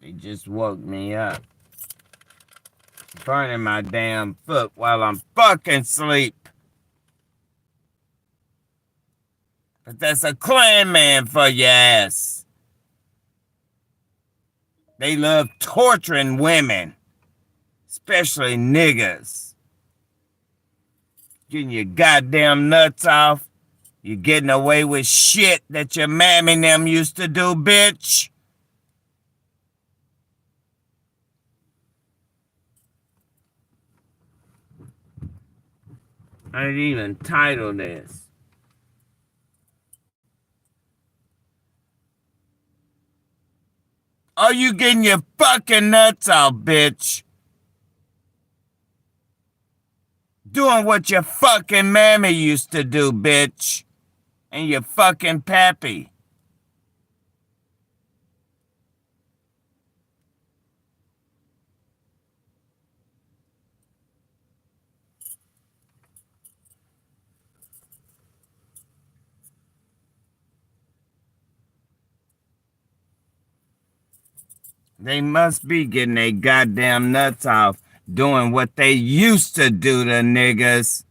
They just woke me up. Burning my damn foot while I'm fucking asleep. But that's a Klan man for your ass. They love torturing women, especially niggas. Getting your goddamn nuts off. You getting away with shit that your mammy and them used to do, bitch. I didn't even title this. Are you getting your fucking nuts off, bitch? Doing what your fucking mammy used to do, bitch. And your fucking pappy. They must be getting their goddamn nuts off doing what they used to do to niggas.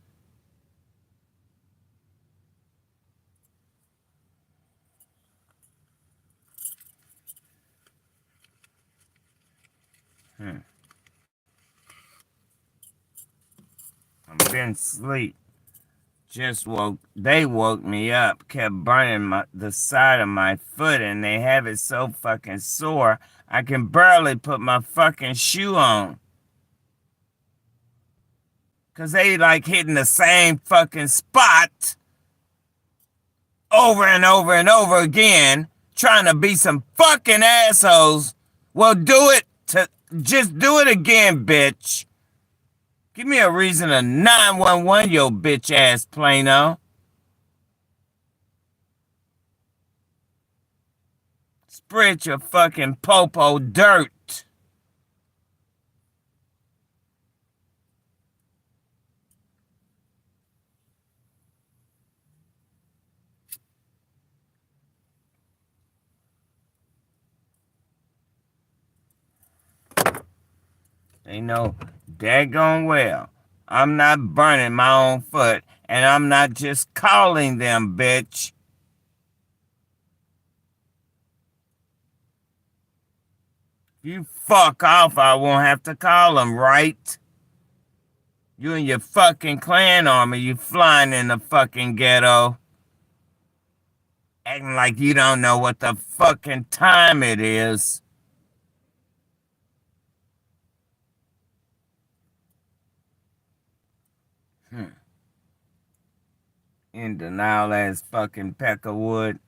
I've been asleep. They woke me up, kept burning the side of my foot, and they have it so fucking sore, I can barely put my fucking shoe on. Cause they like hitting the same fucking spot over and over and over again, trying to be some fucking assholes. Well, just do it again, bitch. Give me a reason to 911 your bitch ass, Plano. Spread your fucking popo dirt. They know daggone well I'm not burning my own foot, and I'm not just calling them, bitch. If you fuck off, I won't have to call them, right? You and your fucking Klan army, you flying in the fucking ghetto. Acting like you don't know what the fucking time it is. In denial as fucking Peckerwood.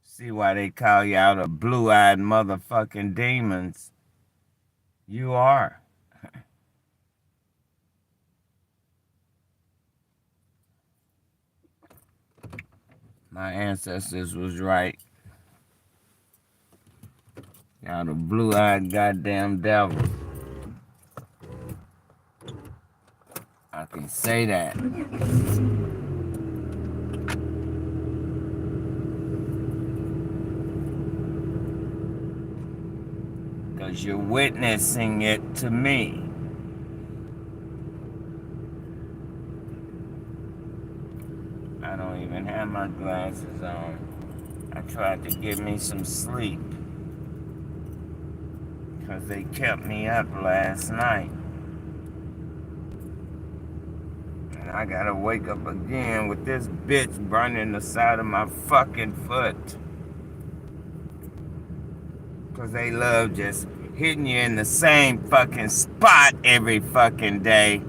See why they call you out of blue-eyed motherfucking demons. You are. My ancestors was right. Y'all the blue-eyed goddamn devil. I can say that. Because you're witnessing it to me. I don't even have my glasses on. I tried to get me some sleep. Because they kept me up last night. And I gotta wake up again with this bitch burning the side of my fucking foot. Because they love just hitting you in the same fucking spot every fucking day.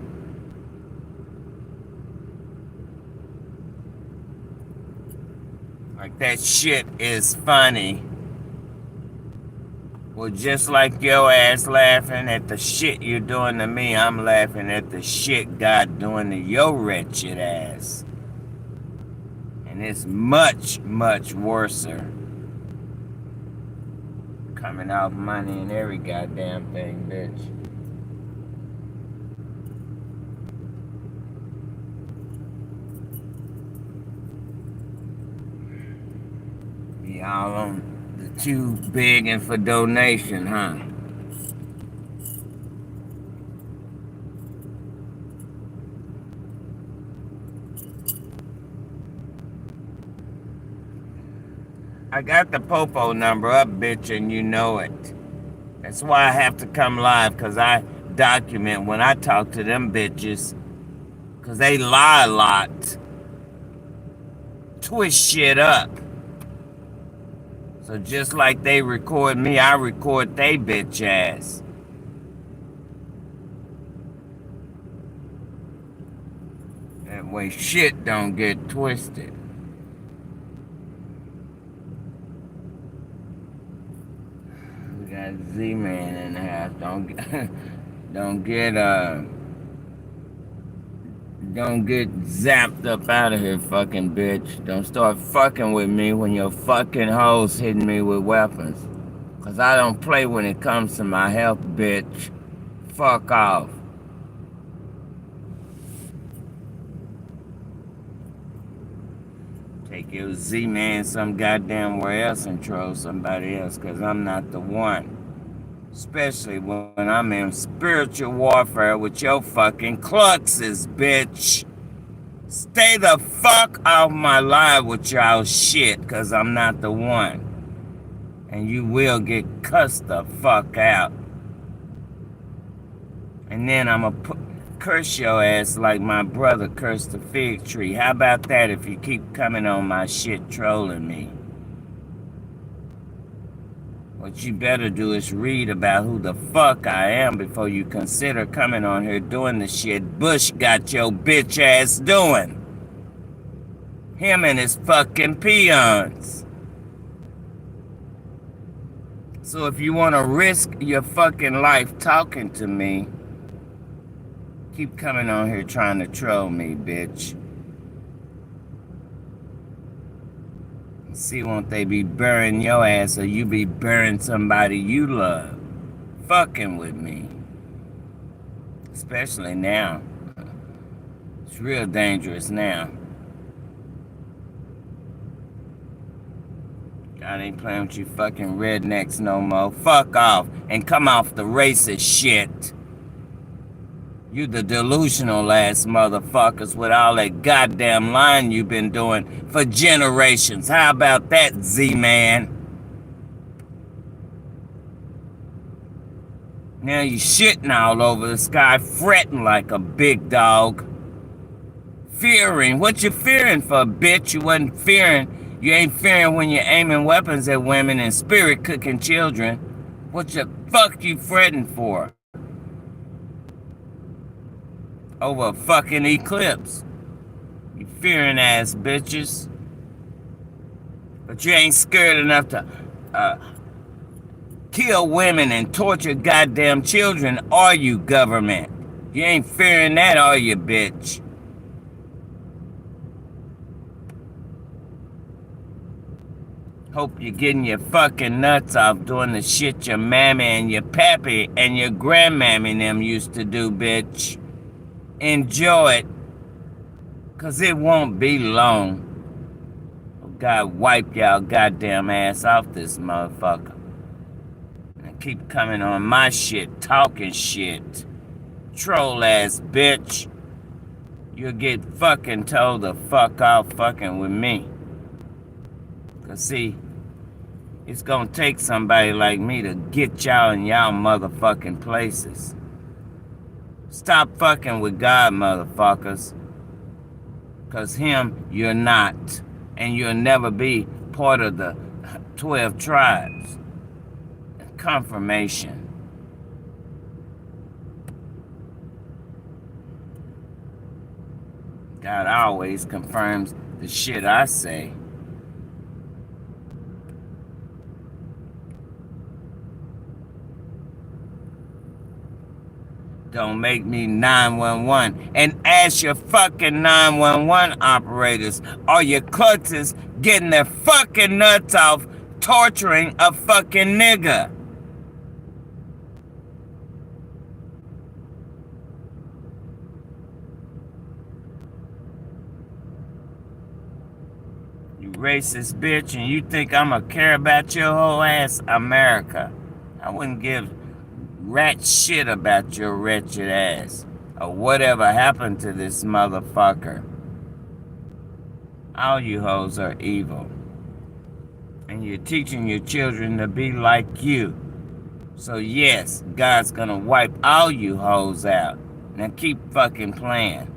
Like that shit is funny. Well, just like your ass laughing at the shit you're doing to me, I'm laughing at the shit God doing to your wretched ass. And it's much, much worser. Coming off money and every goddamn thing, bitch. Y'all on the too begging for donation, huh? I got the Popo number up, bitch, and you know it. That's why I have to come live, because I document when I talk to them bitches, because they lie a lot, twist shit up. So just like they record me, I record they bitch ass. That way shit don't get twisted. We got Z-Man in the house. Don't get zapped up out of here, fucking bitch. Don't start fucking with me when your fucking hoes hitting me with weapons. Cause I don't play when it comes to my health, bitch. Fuck off. Take your Z-Man some goddamn where else and troll somebody else, cause I'm not the one. Especially when I'm in spiritual warfare with your fucking kluxes, bitch. Stay the fuck off my live with y'all shit, cause I'm not the one. And you will get cussed the fuck out. And then I'ma curse your ass like my brother cursed the fig tree. How about that if you keep coming on my shit trolling me? What you better do is read about who the fuck I am before you consider coming on here doing the shit Bush got your bitch ass doing. Him and his fucking peons. So if you want to risk your fucking life talking to me, keep coming on here trying to troll me, bitch. See, won't they be burying your ass or you be burying somebody you love? Fucking with me. Especially now. It's real dangerous now. God ain't playing with you fucking rednecks no more. Fuck off and come off the racist shit. You the delusional ass motherfuckers with all that goddamn lying you've been doing for generations. How about that, Z-Man? Now you shitting all over the sky, fretting like a big dog. Fearing. What you fearing for, bitch? You wasn't fearing. You ain't fearing when you're aiming weapons at women and spirit cooking children. What the fuck you fretting for? Over a fucking eclipse. You fearing ass bitches. But you ain't scared enough to kill women and torture goddamn children, are you, government? You ain't fearing that, are you, bitch? Hope you're getting your fucking nuts off doing the shit your mammy and your pappy and your grandmammy and them used to do, bitch. Enjoy it, cause it won't be long. God wipe y'all goddamn ass off this motherfucker. And keep coming on my shit, talking shit. Troll ass bitch. You'll get fucking told to fuck off fucking with me. Cause see, it's gonna take somebody like me to get y'all in y'all motherfucking places. Stop fucking with God, motherfuckers. Cause him, you're not. And you'll never be part of the 12 tribes. Confirmation. God always confirms the shit I say. Don't make me 911 and ask your fucking 911 operators or your clutches getting their fucking nuts off torturing a fucking nigga. You racist bitch, and you think I'ma care about your whole ass? America. I wouldn't give rat shit about your wretched ass. Or whatever happened to this motherfucker. All you hoes are evil. And you're teaching your children to be like you. So yes, God's gonna wipe all you hoes out. Now keep fucking playing.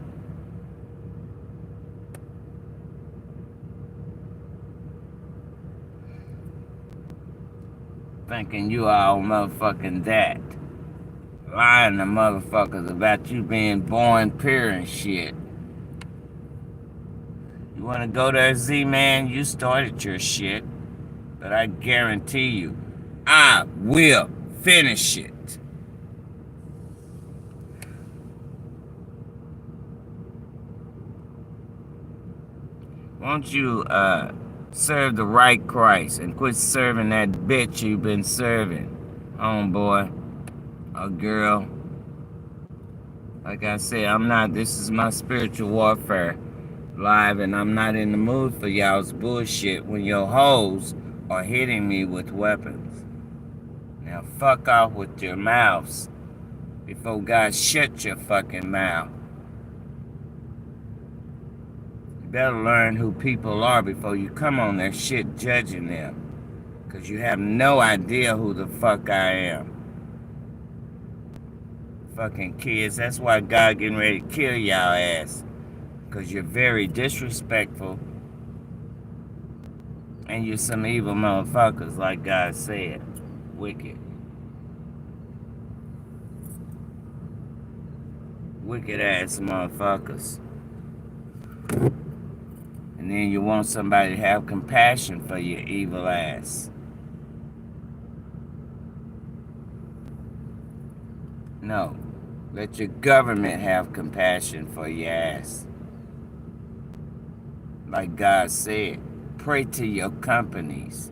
Thinking you all motherfucking that. Lying to motherfuckers about you being born pure and shit. You wanna go there, Z-Man? You started your shit. But I guarantee you, I will finish it. Won't you serve the right Christ and quit serving that bitch you've been serving, homeboy or girl? Like I said, this is my spiritual warfare live, and I'm not in the mood for y'all's bullshit when your hoes are hitting me with weapons. Now fuck off with your mouths before God shut your fucking mouth. You better learn who people are before you come on their shit judging them. Cause you have no idea who the fuck I am. Fucking kids, that's why God getting ready to kill y'all ass. Cause you're very disrespectful. And you're some evil motherfuckers, like God said. Wicked. Wicked ass motherfuckers. And then you want somebody to have compassion for your evil ass. No. Let your government have compassion for your ass. Like God said, pray to your companies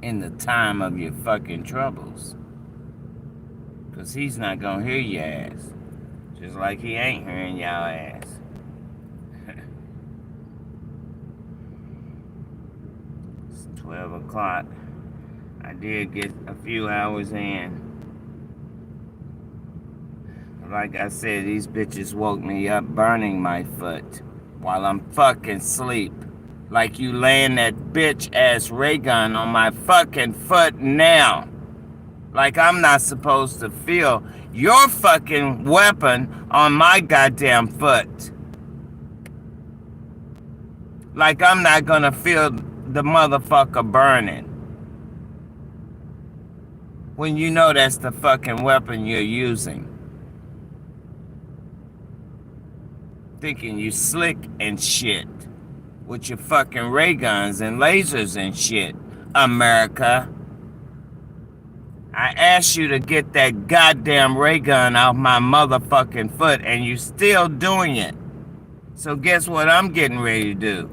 in the time of your fucking troubles. Because he's not going to hear your ass. Just like he ain't hearing y'all ass. It's 12 o'clock. I did get a few hours in. Like I said, these bitches woke me up burning my foot while I'm fucking asleep. Like you laying that bitch ass ray gun on my fucking foot now. Like I'm not supposed to feel your fucking weapon on my goddamn foot. Like I'm not gonna feel the motherfucker burning. When you know that's the fucking weapon you're using. Thinking you slick and shit. With your fucking ray guns and lasers and shit, America. I asked you to get that goddamn ray gun off my motherfucking foot and you still doing it. So guess what I'm getting ready to do?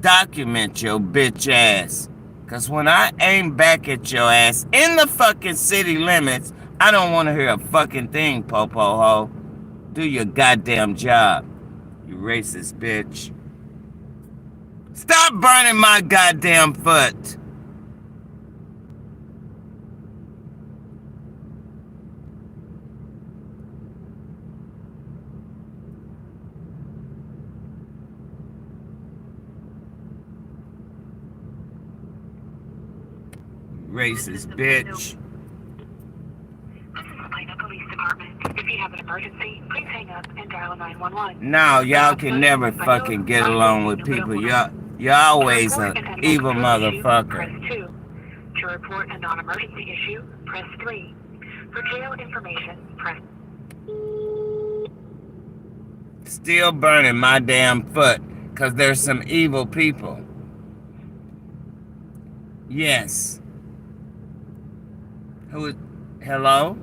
Document your bitch ass. Cause when I aim back at your ass in the fucking city limits, I don't want to hear a fucking thing, popo ho. Do your goddamn job, you racist bitch. Stop burning my goddamn foot. Racist bitch. This is the Plano Police Department. If you have an emergency, please hang up and dial 911. No, y'all can never fucking get along with people. You're always an evil motherfucker. Press 2. To report a non-emergency issue, press 3. For jail information, press... Still burning my damn foot, cause there's some evil people. Yes. Who is... Hello?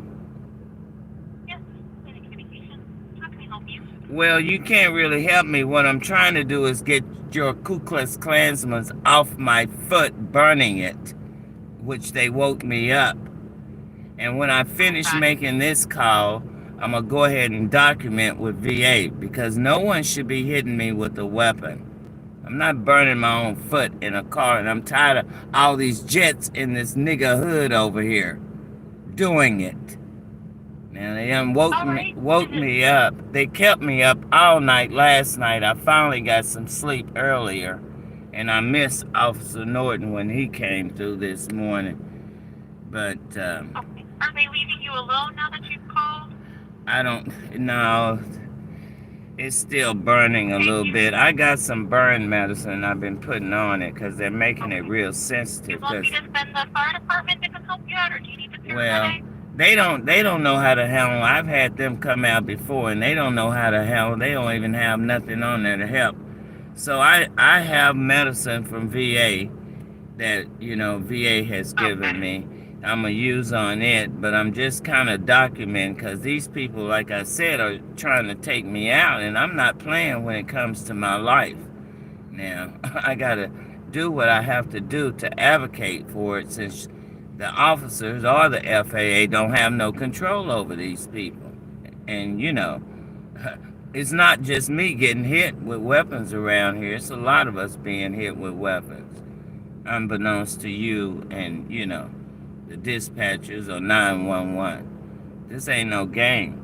Yes, communication. How can I help you? Well, you can't really help me. What I'm trying to do is get your Ku Klux Klansmen off my foot, burning it, which they woke me up. And when I finish making this call, I'm going to go ahead and document with VA, because no one should be hitting me with a weapon. I'm not burning my own foot in a car, and I'm tired of all these jets in this nigga hood over here doing it. Now they done woke me up. They kept me up all night last night. I finally got some sleep earlier, and I missed Officer Norton when he came through this morning. But Okay. Are they leaving you alone now that you've called? I don't know. It's still burning a little bit. I got some burn medicine I've been putting on it because they're making it real sensitive. Do you want me to send the fire department to come help you out, or do you need to Well, they don't know how to handle. I've had them come out before, and they don't know how to handle. They don't even have nothing on there to help. So I have medicine from VA that VA has given me. I'm going to use on it, but I'm just kind of documenting because these people, like I said, are trying to take me out, and I'm not playing when it comes to my life. Now, I got to do what I have to do to advocate for it, since the officers or the FAA don't have no control over these people. And, it's not just me getting hit with weapons around here. It's a lot of us being hit with weapons, unbeknownst to you and, the dispatchers or 911. This ain't no game.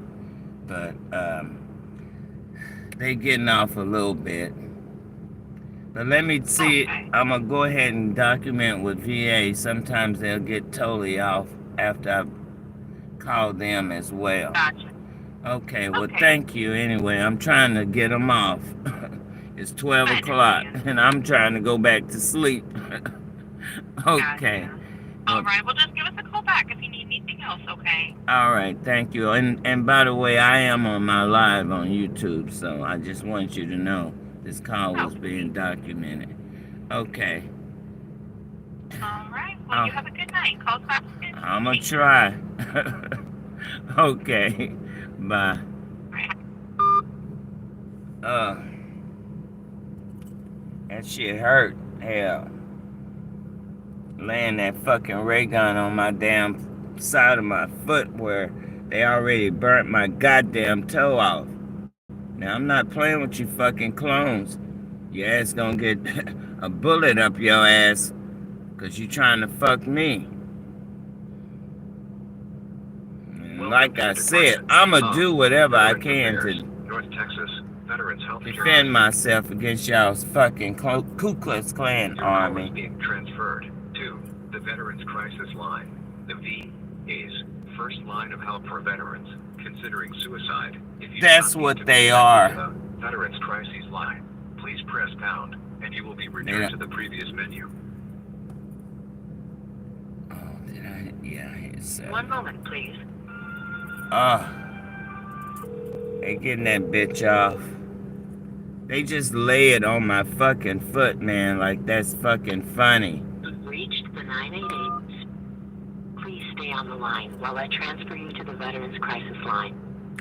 But they getting off a little bit. But let me see. I'm going to go ahead and document with VA. Sometimes they'll get totally off after I've called them as well. Gotcha. Okay, well, thank you anyway. I'm trying to get them off. It's 12 o'clock, and I'm trying to go back to sleep. Okay. Gotcha. All right, well, just give us a call back if you need anything else, okay? All right, thank you. And by the way, I am on my live on YouTube, so I just want you to know this call was being documented. Okay. All right, well, you have a good night. Call us back. I'm going to try. Okay, bye. That shit hurt. Hell. Laying that fucking ray gun on my damn side of my foot where they already burnt my goddamn toe off. Now, I'm not playing with you fucking clones. Your ass gonna get a bullet up your ass because you trying to fuck me. And like I said, I'ma do whatever I can to North Texas Veterans Health defend myself against y'all's fucking Ku Klux Klan army. Is being transferred to the Veterans Crisis Line, the VA's first line of help for veterans considering suicide. If you That's what they are. The Veterans Crisis Line, please press pound, and you will be returned to the previous menu. Oh, did I? Yeah, I hit 7. 1 moment, please. They getting that bitch off. They just lay it on my fucking foot, man, like that's fucking funny. You've reached the 988. Please stay on the line while I transfer you to the Veterans Crisis Line.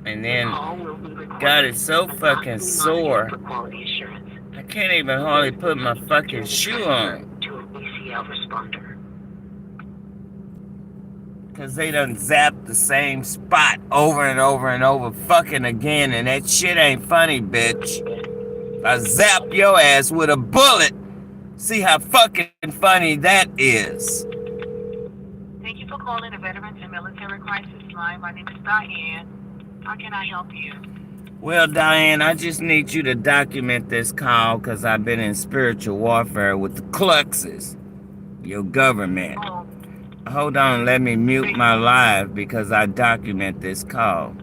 And then, Call will be recorded God, it's so and fucking constantly sore. monitored for quality assurance. I can't even hardly put my fucking shoe on. To a BCL responder. Cause they done zapped the same spot over and over and over fucking again, and that shit ain't funny, bitch. I zap your ass with a bullet. See how fucking funny that is. Thank you for calling the Veterans and Military Crisis Line. My name is Diane. How can I help you? Well, Diane, I just need you to document this call because I've been in spiritual warfare with the Kluxes, your government. Oh, Hold on, let me mute my live because I document this call.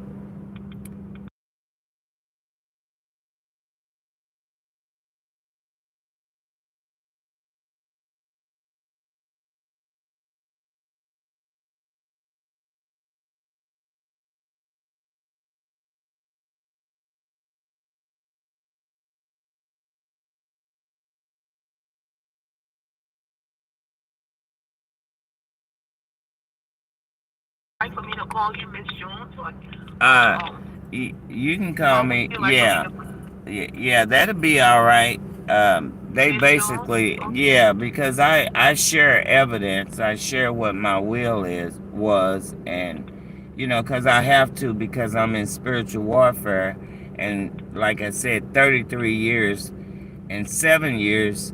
like for me to call you Miss Jones or? You can call me. Yeah, yeah, that'll be all right. They basically, yeah, because I share evidence. I share what my will was, and because I have to because I'm in spiritual warfare, and like I said, 33 years And 7 years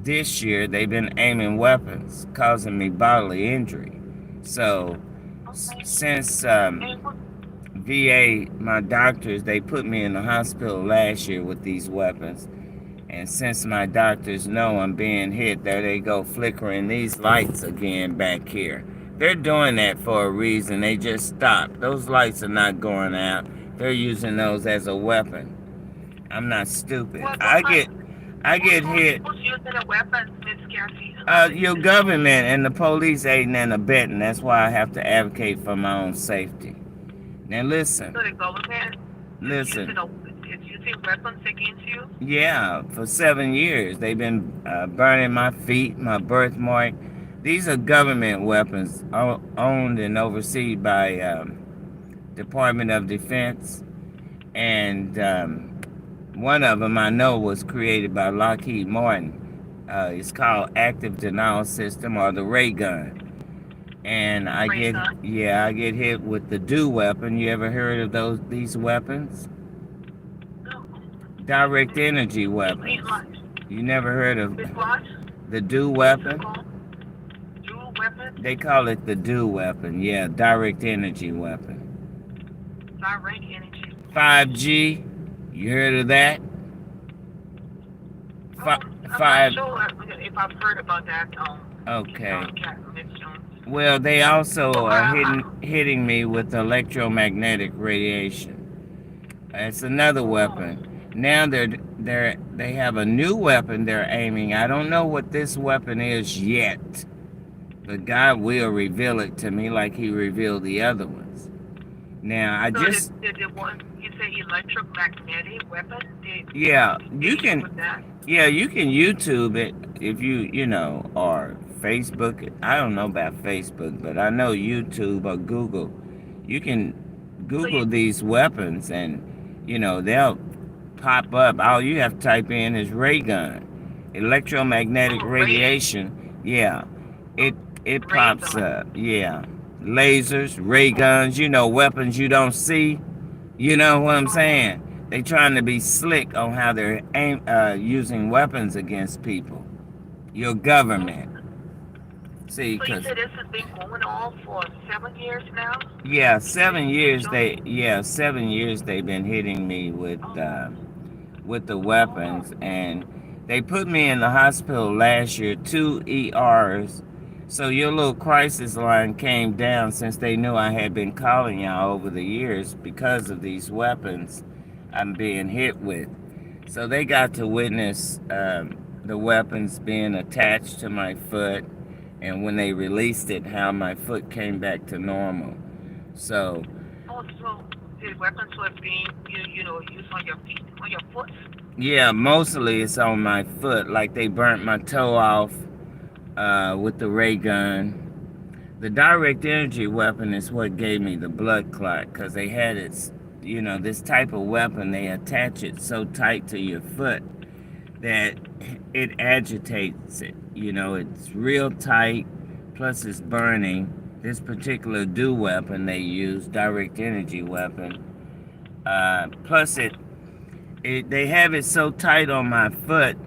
this year, they've been aiming weapons, causing me bodily injury. So, since VA, my doctors, they put me in the hospital last year with these weapons. And since my doctors know I'm being hit, there they go flickering these lights again back here. They're doing that for a reason. They just stopped. Those lights are not going out. They're using those as a weapon. I'm not stupid. I get hit. Who's using a weapon, Miss Cassie? Your government and the police aiding and abetting. That's why I have to advocate for my own safety. Now listen. So the government Listen. is using weapons against you? Yeah, for 7 years. They've been burning my feet, my birthmark. These are government weapons owned and overseen by Department of Defense. And one of them I know was created by Lockheed Martin. It's called Active Denial System, or the ray gun. And I get hit with the DEW weapon. You ever heard of these weapons? No. Direct energy weapons. You never heard of the DEW weapon? DEW weapon? They call it the DEW weapon. Yeah, direct energy weapon. Direct energy. 5G. You heard of that? I'm not sure if I've heard about that. Okay. Well, they also are hitting me with electromagnetic radiation. It's another weapon. Now they have a new weapon they're aiming. I don't know what this weapon is yet, but God will reveal it to me like He revealed the other ones. Now the one you say electromagnetic weapon? Yeah, you can. Yeah, you can YouTube it if you know, or Facebook. I don't know about Facebook, but I know YouTube or Google. You can Google these weapons, and they'll pop up. All you have to type in is ray gun, electromagnetic radiation. Yeah, it pops up. Yeah, lasers, ray guns. Weapons you don't see. You know what I'm saying? They trying to be slick on how they're using weapons against people. Your government. See, so you said this has been going on for 7 years now? Yeah, 7 years. 7 years they've been hitting me with the weapons, and they put me in the hospital last year, 2 ERs. So your little crisis line came down since they knew I had been calling y'all over the years because of these weapons I'm being hit with. So they got to witness the weapons being attached to my foot, and when they released it, how my foot came back to normal. So the weapons were being used on your feet, on your foot? Yeah, mostly it's on my foot. Like they burnt my toe off with the ray gun. The direct energy weapon is what gave me the blood clot, because they had it, this type of weapon, they attach it so tight to your foot that it agitates it. It's real tight, plus it's burning. This particular DEW weapon they use, direct energy weapon, plus they have it so tight on my foot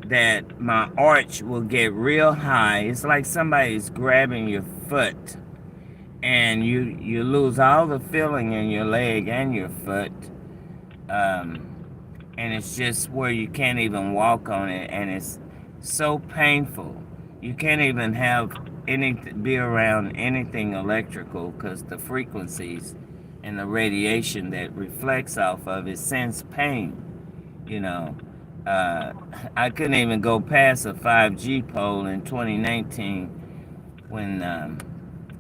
that my arch will get real high. It's like somebody's grabbing your foot, and you lose all the feeling in your leg and your foot, and it's just where you can't even walk on it, and it's so painful. You can't even be around anything electrical, because the frequencies and the radiation that reflects off of it sends pain. I couldn't even go past a 5G pole in 2019 when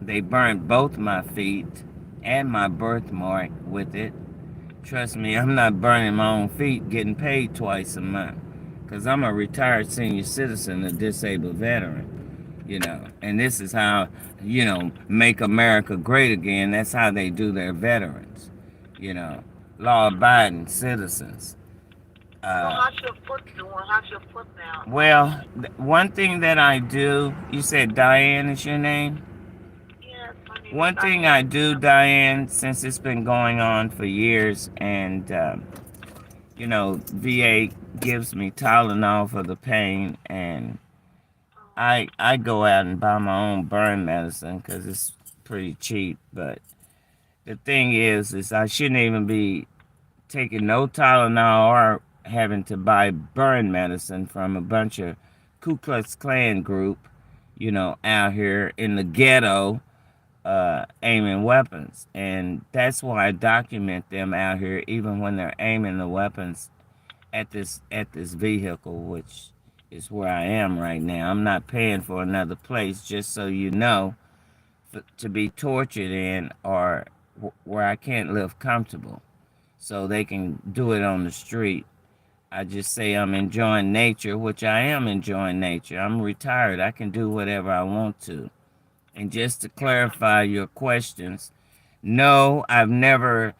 they burned both my feet and my birthmark with it. Trust me, I'm not burning my own feet, getting paid twice a month, because I'm a retired senior citizen, a disabled veteran, and this is how, make America great again. That's how they do their veterans, law-abiding citizens. How's your foot doing? How's your foot now? Well, one thing that I do, you said Diane is your name? Yes, my name One is thing Diane. I do, Diane, since it's been going on for years, and, VA gives me Tylenol for the pain, and I go out and buy my own burn medicine because it's pretty cheap. But the thing is I shouldn't even be taking no Tylenol or having to buy burn medicine from a bunch of Ku Klux Klan group, out here in the ghetto, aiming weapons. And that's why I document them out here, even when they're aiming the weapons at this vehicle, which is where I am right now. I'm not paying for another place, just so you know, to be tortured in, or where I can't live comfortable, so they can do it on the street. I just say I'm enjoying nature, which I am enjoying nature. I'm retired. I can do whatever I want to. And just to clarify your questions, no, I've never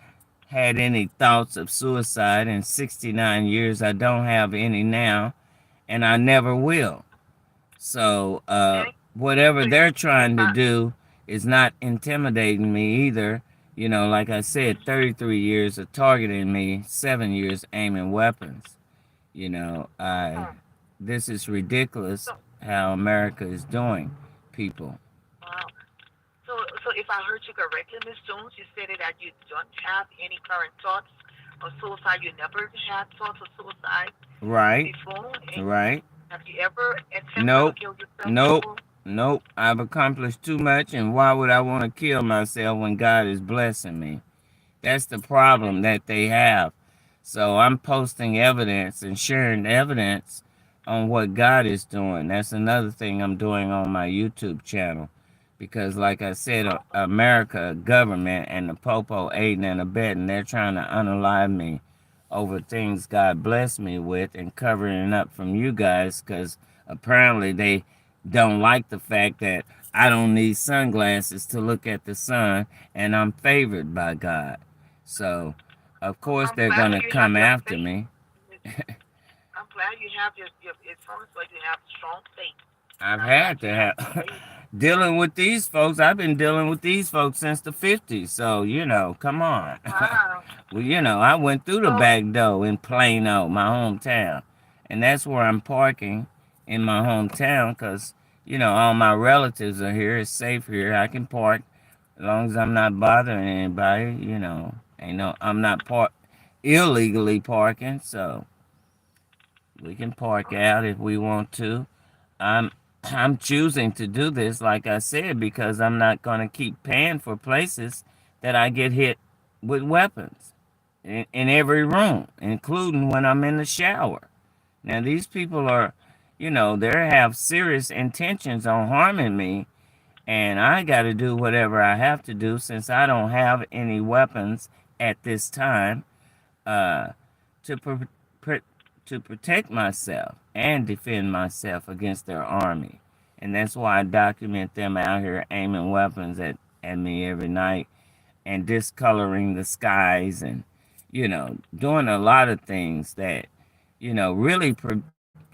had any thoughts of suicide in 69 years. I don't have any now, and I never will. So, whatever they're trying to do is not intimidating me either. Like I said, 33 years of targeting me, 7 years aiming weapons. This is ridiculous how America is doing people. Wow. So if I heard you correctly, Miss Jones, you stated that you don't have any current thoughts of suicide. You never had thoughts of suicide Right. before. Right. Have you ever attempted Nope. to kill yourself Nope. before? Nope. I've accomplished too much, and why would I want to kill myself when God is blessing me? That's the problem that they have. So I'm posting evidence and sharing evidence on what God is doing. That's another thing I'm doing on my YouTube channel. Because, like I said, America, government, and the popo aiding and abetting, they're trying to unalive me over things God blessed me with and covering it up from you guys, because apparently they don't like the fact that I don't need sunglasses to look at the sun, and I'm favored by God. So, of course, I'm they're glad going that to you have come your after faith. me. I'm glad you have your it sounds like you have strong faith. I've I'm glad had to you have have faith. dealing with these folks. I've been dealing with these folks since the 50s. So, come on. Wow. Well, I went through the So back door in Plano, my hometown. And that's where I'm parking, in my hometown, because, all my relatives are here. It's safe here. I can park as long as I'm not bothering anybody. I'm not illegally parking, so we can park out if we want to. I'm I'm choosing to do this, like I said, because I'm not going to keep paying for places that I get hit with weapons in every room, including when I'm in the shower. Now, these people are, they have serious intentions on harming me, and I got to do whatever I have to do since I don't have any weapons at this time, uh, to to protect myself and defend myself against their army. And that's why I document them out here aiming weapons at me every night and discoloring the skies and, doing a lot of things that, really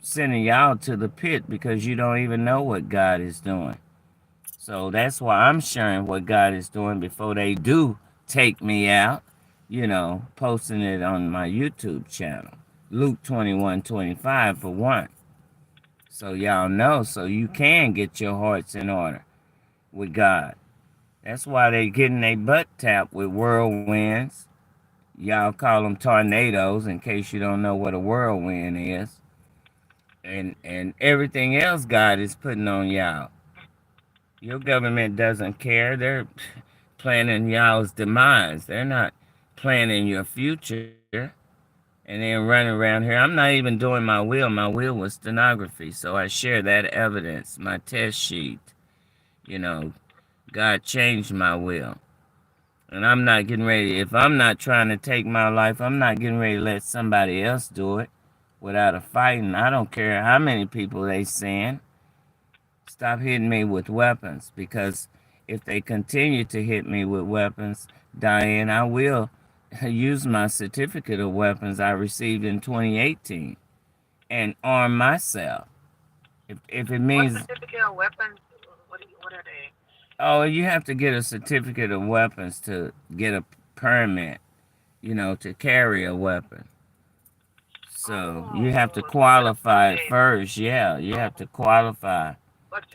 sending y'all to the pit because you don't even know what God is doing. So that's why I'm sharing what God is doing before they do take me out, posting it on my YouTube channel. Luke 21:25 for one. So y'all know, so you can get your hearts in order with God. That's why they getting their butt tapped with whirlwinds. Y'all call them tornadoes in case you don't know what a whirlwind is. And everything else God is putting on y'all. Your government doesn't care. They're planning y'all's demise. They're not planning your future. And then running around here. I'm not even doing my will. My will was stenography. So I share that evidence, my test sheet. You know, God changed my will. And I'm not getting ready. If I'm not trying to take my life, I'm not getting ready to let somebody else do it without a fighting. I don't care how many people they send. Stop hitting me with weapons, because if they continue to hit me with weapons, Diane, I will use my certificate of weapons I received in 2018 and arm myself. If it means... what certificate of weapons? What are they? Oh, you have to get a certificate of weapons to get a permit, to carry a weapon. So you have to Oh, so that's not qualify bad. first. Yeah, you have to qualify. But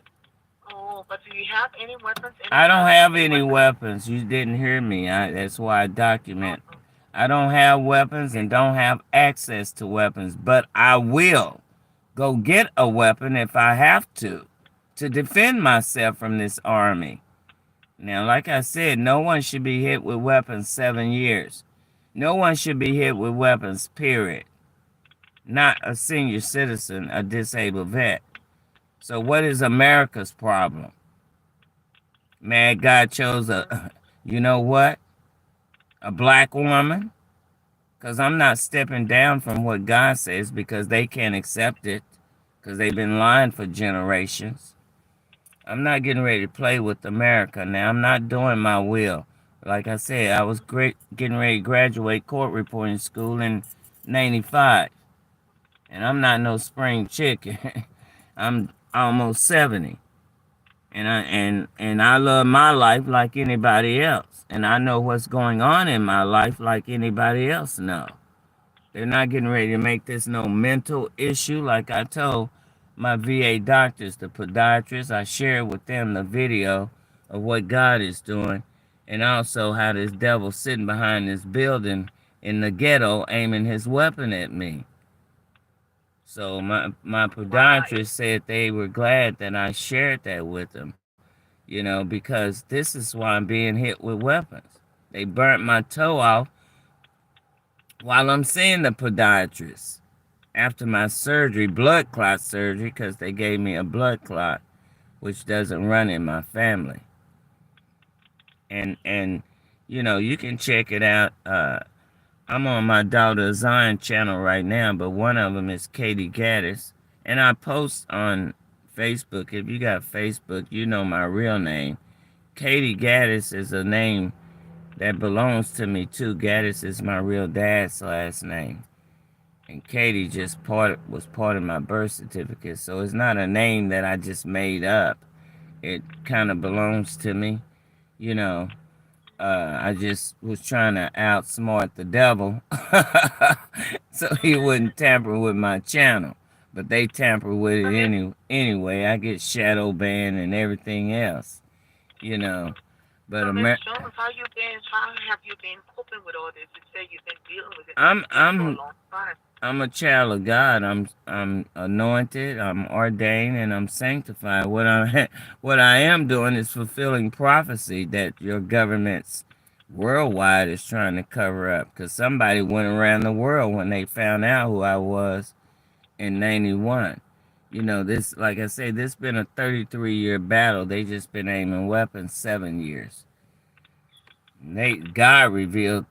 but do you have any weapons, any I don't guns, have any any weapons? weapons. You didn't hear me. That's why I document. Oh, I don't have weapons okay. and don't have access to weapons, but I will go get a weapon if I have to defend myself from this army. Now, like I said, no one should be hit with weapons 7 years. No one should be hit with weapons, period. Not a senior citizen, a disabled vet. So what is America's problem? Man, God chose you know what? A black woman? Because I'm not stepping down from what God says because they can't accept it because they've been lying for generations. I'm not getting ready to play with America now. I'm not doing my will. Like I said, I was getting ready to graduate court reporting school in '95, and I'm not no spring chicken. I'm almost 70, and I love my life like anybody else, and I know what's going on in my life like anybody else know. They're not getting ready to make this no mental issue. Like I told my VA doctors, the podiatrists, I shared with them the video of what God is doing and also how this devil sitting behind this building in the ghetto aiming his weapon at me. So my Right. podiatrist said they were glad that I shared that with them, because this is why I'm being hit with weapons. They burnt my toe off while I'm seeing the podiatrist. After my surgery, blood clot surgery, because they gave me a blood clot, which doesn't run in my family. And you can check it out. I'm on my daughter Zion channel right now, but one of them is Katie Gaddis, and I post on Facebook. If you got Facebook, you know my real name. Katie Gaddis is a name that belongs to me too. Gaddis is my real dad's last name. And Katie just was part of my birth certificate. So it's not a name that I just made up. It kind of belongs to me. You know, I just was trying to outsmart the devil so he wouldn't tamper with my channel. But they tamper with So it Miss anyway. I get shadow banned and everything else, you know. But so Miss Jones, how have you been coping with all this? You say you've been dealing with I'm this for a I'm long time. I'm a child of God. I'm anointed. I'm ordained, and I'm sanctified. What I am doing is fulfilling prophecy that your governments worldwide is trying to cover up. Because somebody went around the world when they found out who I was in '91. This, like I say, this been a 33-year battle. They just been aiming weapons 7 years. God revealed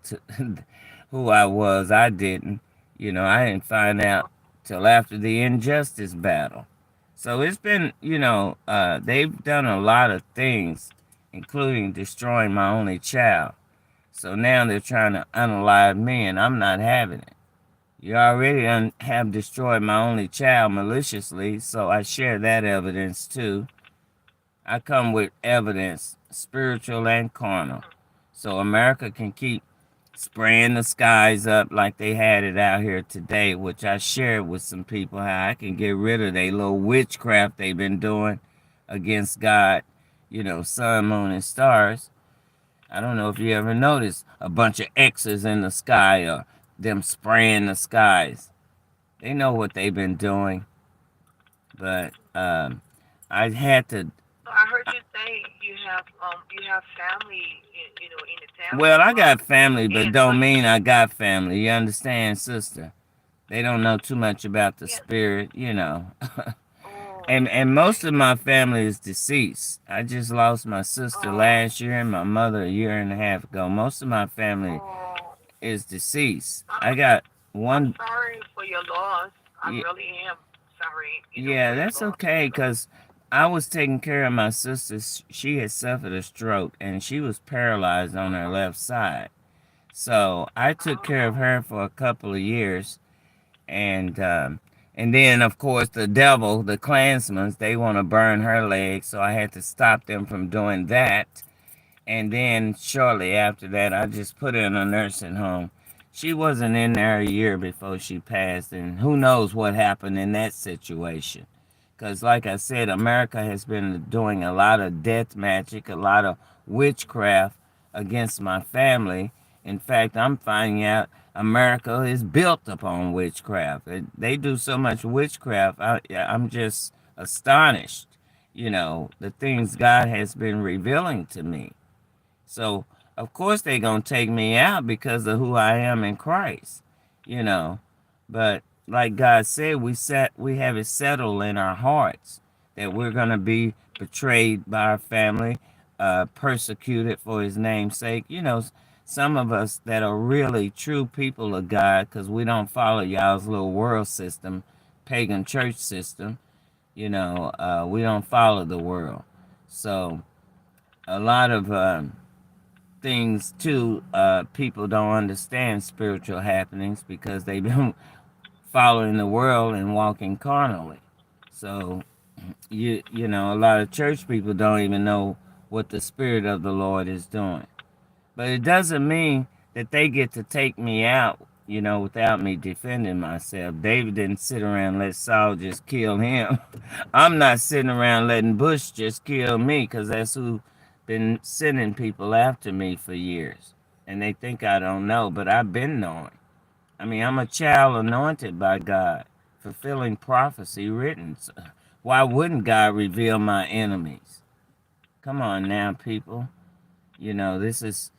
who I was. I didn't. I didn't find out till after the injustice battle. So it's been, they've done a lot of things, including destroying my only child. So now they're trying to unalive me, and I'm not having it. You already have destroyed my only child maliciously, so I share that evidence too. I come with evidence, spiritual and carnal. So America can keep spraying the skies up like they had it out here today, which I shared with some people how I can get rid of their little witchcraft they've been doing against God, sun, moon, and stars. I don't know if you ever noticed a bunch of X's in the sky or them spraying the skies. They know what they've been doing, but I had to. So I heard you say you have family in the town Well, as I well. got family, but And so don't mean I got family. You understand, sister? They don't know too much about the yeah. spirit. Oh, And most okay. of my family is deceased. I just lost my sister Oh, last year and my mother a year and a half ago. Most of my family oh. is deceased. I'm I got I'm one. sorry for your loss. I y- really am sorry, Yeah, for your that's loss. okay because I was taking care of my sister. She had suffered a stroke and she was paralyzed on her left side. So I took care of Oh, her for a couple of years, and then of course the devil, the Klansmen, they want to burn her legs, so I had to stop them from doing that. And then shortly after that, I just put her in a nursing home. She wasn't in there a year before she passed, and who knows what happened in that situation. Because, like I said, America has been doing a lot of death magic, a lot of witchcraft against my family. In fact, I'm finding out America is built upon witchcraft. They do so much witchcraft, I'm just astonished, the things God has been revealing to me. So, of course, they're going to take me out because of who I am in Christ, you know. But like God said, we have it settled in our hearts that we're going to be betrayed by our family, persecuted for his name's sake. Some of us that are really true people of God, because we don't follow y'all's little world system, pagan church system, we don't follow the world. So a lot of things too, people don't understand spiritual happenings because they've been following the world and walking carnally. So a lot of church people don't even know what the Spirit of the Lord is doing. But it doesn't mean that they get to take me out, without me defending myself. David didn't sit around and let Saul just kill him. I'm not sitting around letting Bush just kill me, because that's who been sending people after me for years. And they think I don't know, but I've been knowing. I mean, I'm a child anointed by God, fulfilling prophecy written. So why wouldn't God reveal my enemies? Come on now, people. This is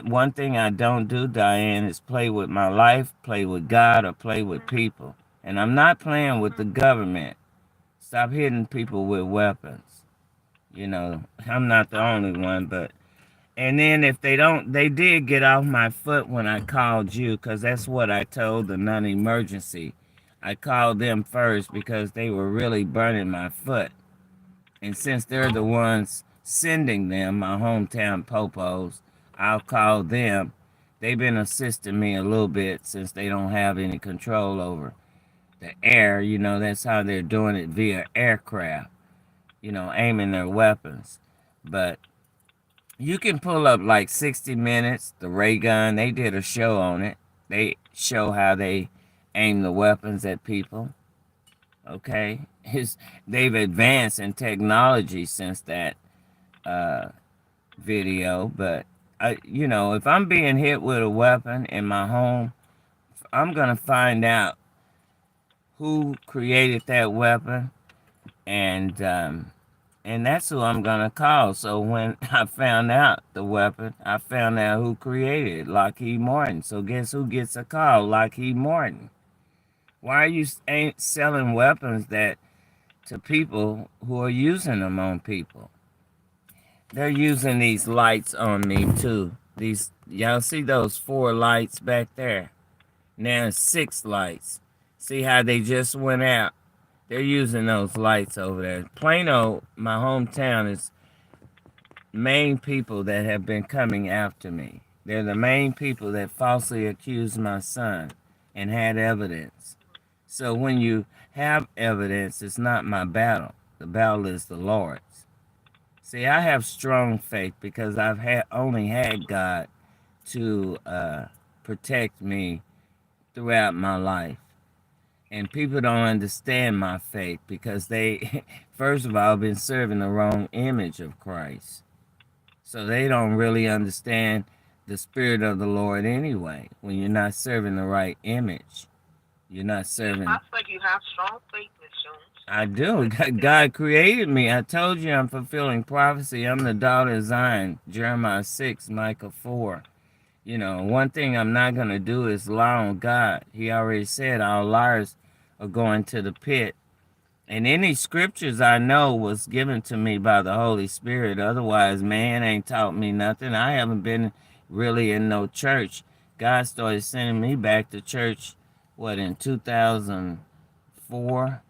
one thing I don't do, Diane, is play with my life, play with God, or play with people. And I'm not playing with the government. Stop hitting people with weapons. I'm not the only one, but... And then if they don't, they did get off my foot when I called you, because that's what I told the non-emergency. I called them first because they were really burning my foot. And since they're the ones sending them, my hometown popos, I'll call them. They've been assisting me a little bit since they don't have any control over the air. That's how they're doing it, via aircraft, aiming their weapons. But you can pull up like 60 Minutes, the ray gun. They did a show on it. They show how they aim the weapons at people. Okay? They've advanced in technology since that video. But, if I'm being hit with a weapon in my home, I'm going to find out who created that weapon, and that's who I'm going to call. So when I found out the weapon, I found out who created it, Lockheed Martin. So guess who gets a call? Lockheed Martin. Why are you ain't selling weapons to people who are using them on people? They're using these lights on me too. Y'all see those 4 lights back there? Now it's 6 lights. See how they just went out? They're using those lights over there. Plano, my hometown, is main people that have been coming after me. They're the main people that falsely accused my son and had evidence. So when you have evidence, it's not my battle. The battle is the Lord's. See, I have strong faith because I've only had God to protect me throughout my life. And people don't understand my faith because they, first of all, been serving the wrong image of Christ. So they don't really understand the Spirit of the Lord anyway. When you're not serving the right image, you're not serving. I think you have strong faith, Miss Jones. I do. God created me. I told you I'm fulfilling prophecy. I'm the daughter of Zion. Jeremiah 6, Micah 4. One thing I'm not going to do is lie on God. He already said all liars are going to the pit. And any scriptures I know was given to me by the Holy Spirit. Otherwise, man ain't taught me nothing. I haven't been really in no church. God started sending me back to church, in 2004?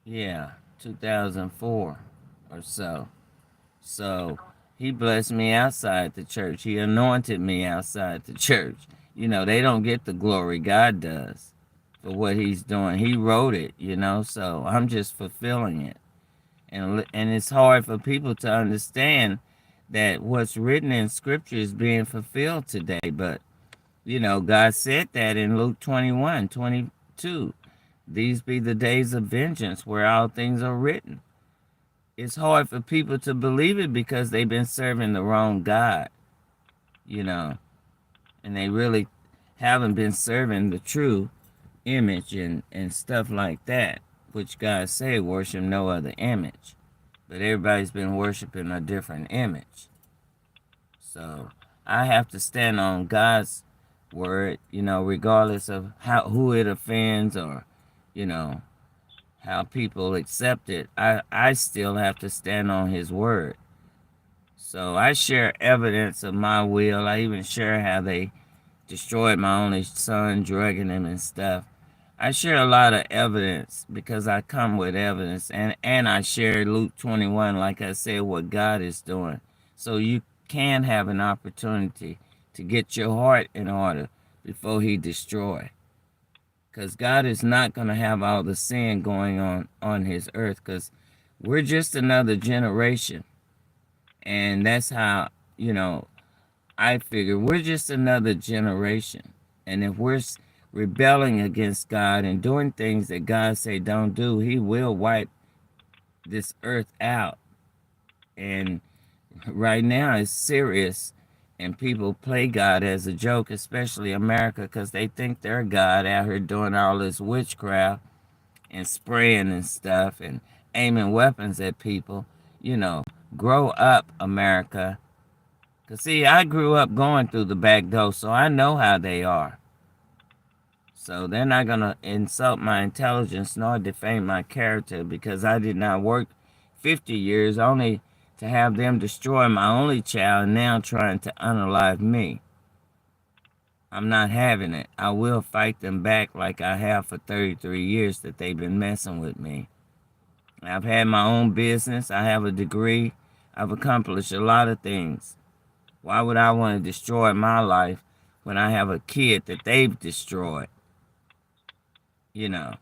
Yeah, 2004 or so. So he blessed me outside the church. He anointed me outside the church. They don't get the glory. God does for what he's doing. He wrote it, so I'm just fulfilling it. And it's hard for people to understand that what's written in Scripture is being fulfilled today. But, God said that in Luke 21:22. These be the days of vengeance where all things are written. It's hard for people to believe it because they've been serving the wrong God, you know, and they really haven't been serving the true image and stuff like that, which God say worship no other image. But everybody's been worshiping a different image. So I have to stand on God's word, regardless of who it offends or, you know, how people accept it. I still have to stand on his word. So I share evidence of my will. I even share how they destroyed my only son, drugging him and stuff. I share a lot of evidence because I come with evidence, and I share Luke 21, like I said, what God is doing. So you can have an opportunity to get your heart in order before he destroy. Because God is not going to have all the sin going on his earth, because we're just another generation. And that's how, I figure we're just another generation. And if we're rebelling against God and doing things that God say don't do, he will wipe this earth out. And right now it's serious, and people play God as a joke, especially America, because they think they're God out here doing all this witchcraft and spraying and stuff and aiming weapons at people. Grow up, America. Because, see, I grew up going through the back door, so I know how they are. So they're not going to insult my intelligence nor defame my character, because I did not work 50 years only to have them destroy my only child and now trying to unalive me. I'm not having it. I will fight them back like I have for 33 years that they've been messing with me. I've had my own business. I have a degree. I've accomplished a lot of things. Why would I want to destroy my life when I have a kid that they've destroyed,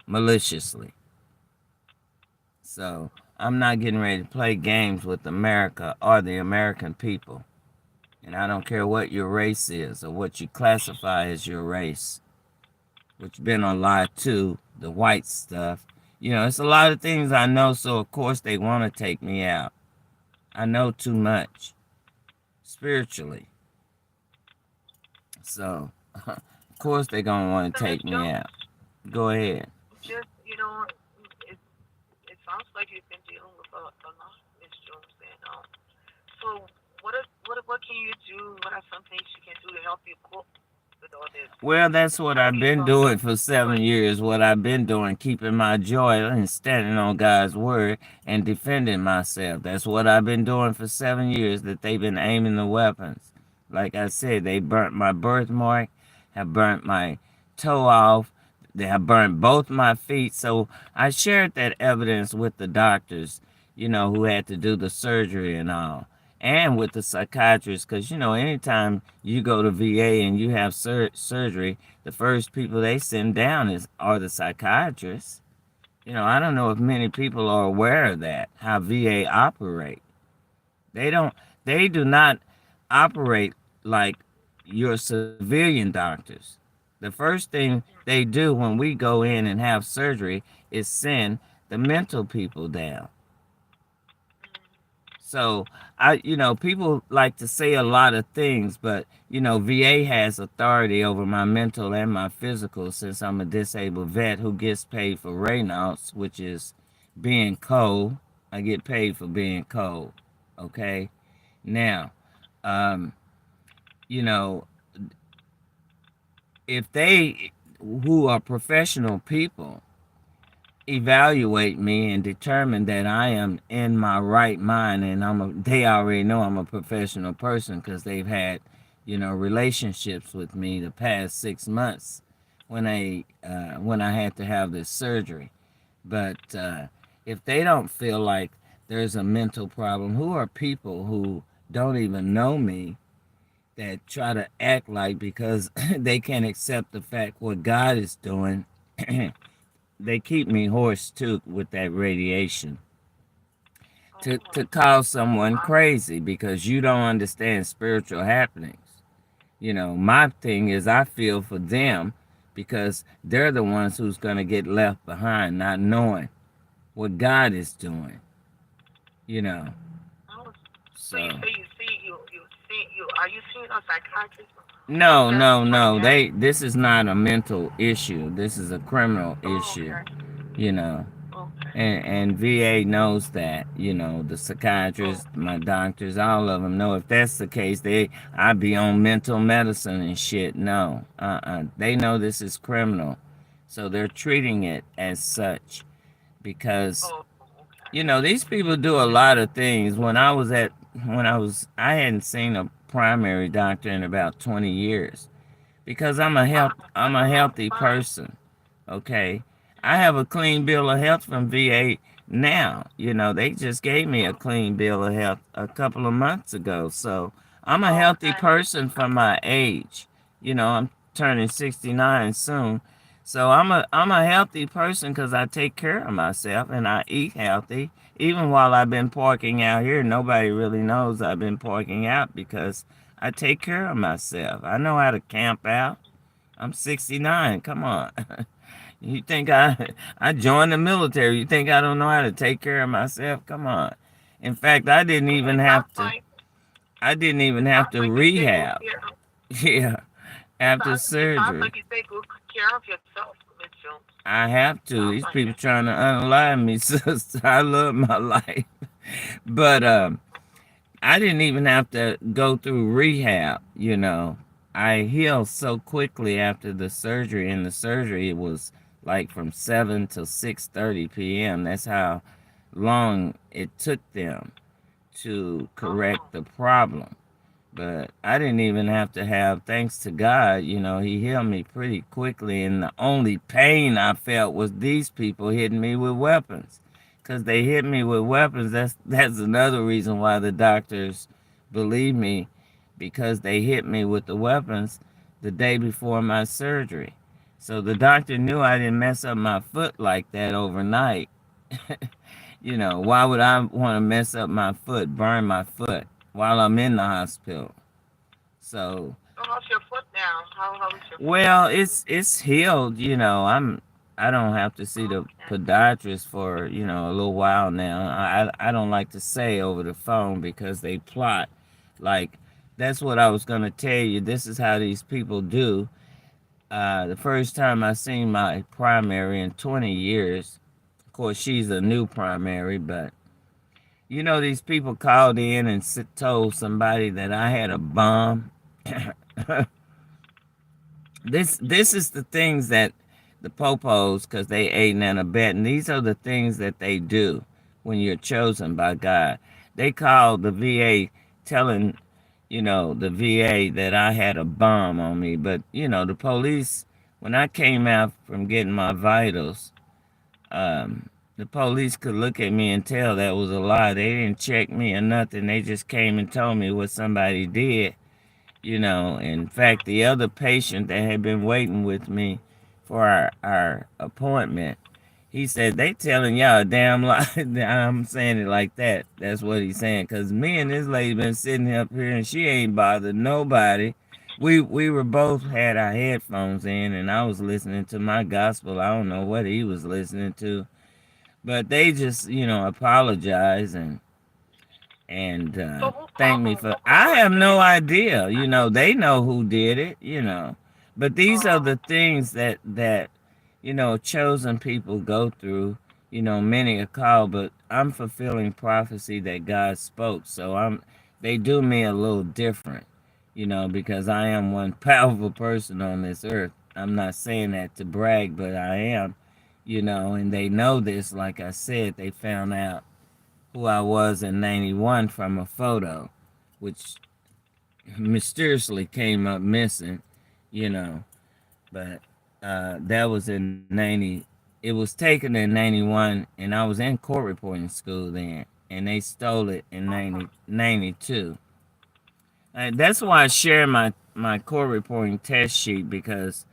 maliciously? So I'm not getting ready to play games with America or the American people. And I don't care what your race is or what you classify as your race, which been a lot too, the white stuff. It's a lot of things I know, so of course they want to take me out. I know too much spiritually. So, of course they're going to want to So, Miss take me Jones, out. Go ahead. just it it sounds like you've been dealing with a lot, Miss Jones. And so what can you do? What are some things you can do to help you cope with all this? Well, that's what I know I've you been talked doing about for destroying. 7 years. What I've been doing, keeping my joy and standing on God's word and defending myself. That's what I've been doing for 7 years, that they've been aiming the weapons. Like I said, they burnt my birthmark, have burnt my toe off, they have burnt both my feet. So I shared that evidence with the doctors, who had to do the surgery and all, and with the psychiatrist, because anytime you go to VA and you have surgery, the first people they send down are the psychiatrists. I don't know if many people are aware of that, how VA operate. They don't they do not operate like your civilian doctors. The first thing they do when we go in and have surgery is send the mental people down. So people like to say a lot of things, but VA has authority over my mental and my physical, since I'm a disabled vet who gets paid for Reynolds, which is being cold. I get paid for being cold. Okay. Now, um, you know, if they, who are professional people, evaluate me and determine that I am in my right mind, and they already know I'm a professional person because they've had, relationships with me the past 6 months when I had to have this surgery. But if they don't feel like there's a mental problem, who are people who don't even know me that try to act like, because they can't accept the fact what God is doing, they keep me hoarse too with that radiation, Oh to my call God. someone crazy because you don't understand spiritual happenings. My thing is I feel for them because they're the ones who's going to get left behind, not knowing what God is doing, you know. Oh, so you So say you are you seeing a psychiatrist or no, therapist no, right no. now? This is not a mental issue. This is a criminal Oh, issue, okay. you know. Okay. And VA knows that, the Oh, psychiatrists, my doctors, all of them know if that's the case, I'd be on mental medicine and shit. No, they know this is criminal, so they're treating it as such because oh, okay. these people do a lot of things. I hadn't seen a primary doctor in about 20 years because Wow, I'm that's a a long healthy time. person. Okay, I have a clean bill of health from VA now. They just gave me a Oh, clean bill of health a couple of months ago. So I'm a healthy okay. person for my age. I'm turning 69 soon. So I'm a healthy person because I take care of myself and I eat healthy. Even while I've been parking out here, nobody really knows I've been parking out because I take care of myself. I know how to camp out. I'm 69. Come on. You think I joined the military? You think I don't know how to take care of myself? Come on. In fact, It I didn't even have sounds to like you take good rehab. care of Yeah, after it sounds surgery. like you take good care of yourself, Miss Jones. I have to. Sounds These like people it. trying to unalive me, sister. I love my life. But I didn't even have to go through rehab. I healed so quickly after the surgery, and the surgery was like from 7 to 6:30 p.m. That's how long it took them to Oh, correct the problem. But I didn't even have to have, thanks to God, He healed me pretty quickly. And the only pain I felt was these people hitting me with weapons. Because they hit me with weapons. That's another reason why the doctors believe me, because they hit me with the weapons the day before my surgery. So the doctor knew I didn't mess up my foot like that overnight. Why would I want to mess up my foot, burn my foot while I'm in the hospital? So, so how's your foot now? How is your foot? well, it's healed. I don't have to see the Okay. podiatrist for a little while now. I don't like to say over the phone because they plot. Like that's what I was gonna tell you. This is how these people do. The first time I seen my primary in 20 years. Of course, she's a new primary, but these people called in and told somebody that I had a bomb. This is the things that the popos, because they aiding and abetting, these are the things that they do when you're chosen by God. They called the VA telling, the VA that I had a bomb on me. But, the police, when I came out from getting my vitals, the police could look at me and tell that was a lie. They didn't check me or nothing. They just came and told me what somebody did. In fact, the other patient that had been waiting with me for our appointment, he said, they telling y'all a damn lie. I'm saying it like that. That's what he's saying. Because me and this lady been sitting up here and she ain't bothered nobody. We were both had our headphones in and I was listening to my gospel. I don't know what he was listening to. But they just, apologize and So thank me for. who I called have you no again? idea. They know who did it. But these are Oh, the things that chosen people go through. Many are called, but I'm fulfilling prophecy that God spoke. So they do me a little different. Because I am one powerful person on this earth. I'm not saying that to brag, but I am. And they know this. Like I said, they found out who I was in 91 from a photo, which mysteriously came up missing, you know. But that was in 90. It was taken in 91, and I was in court reporting school then, and they stole it in uh-huh. 92. That's why I share my court reporting test sheet because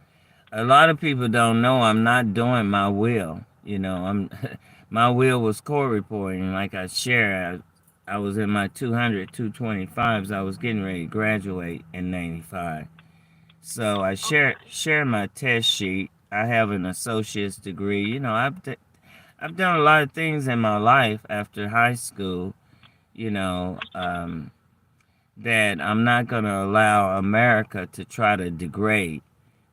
a lot of people don't know I'm not doing my will. I'm my will was court reporting. Like I share, I was in my 200, 225s. I was getting ready to graduate in 95. So I Okay. share my test sheet. I have an associate's degree. You know, I've done a lot of things in my life after high school. You know, that I'm not going to allow America to try to degrade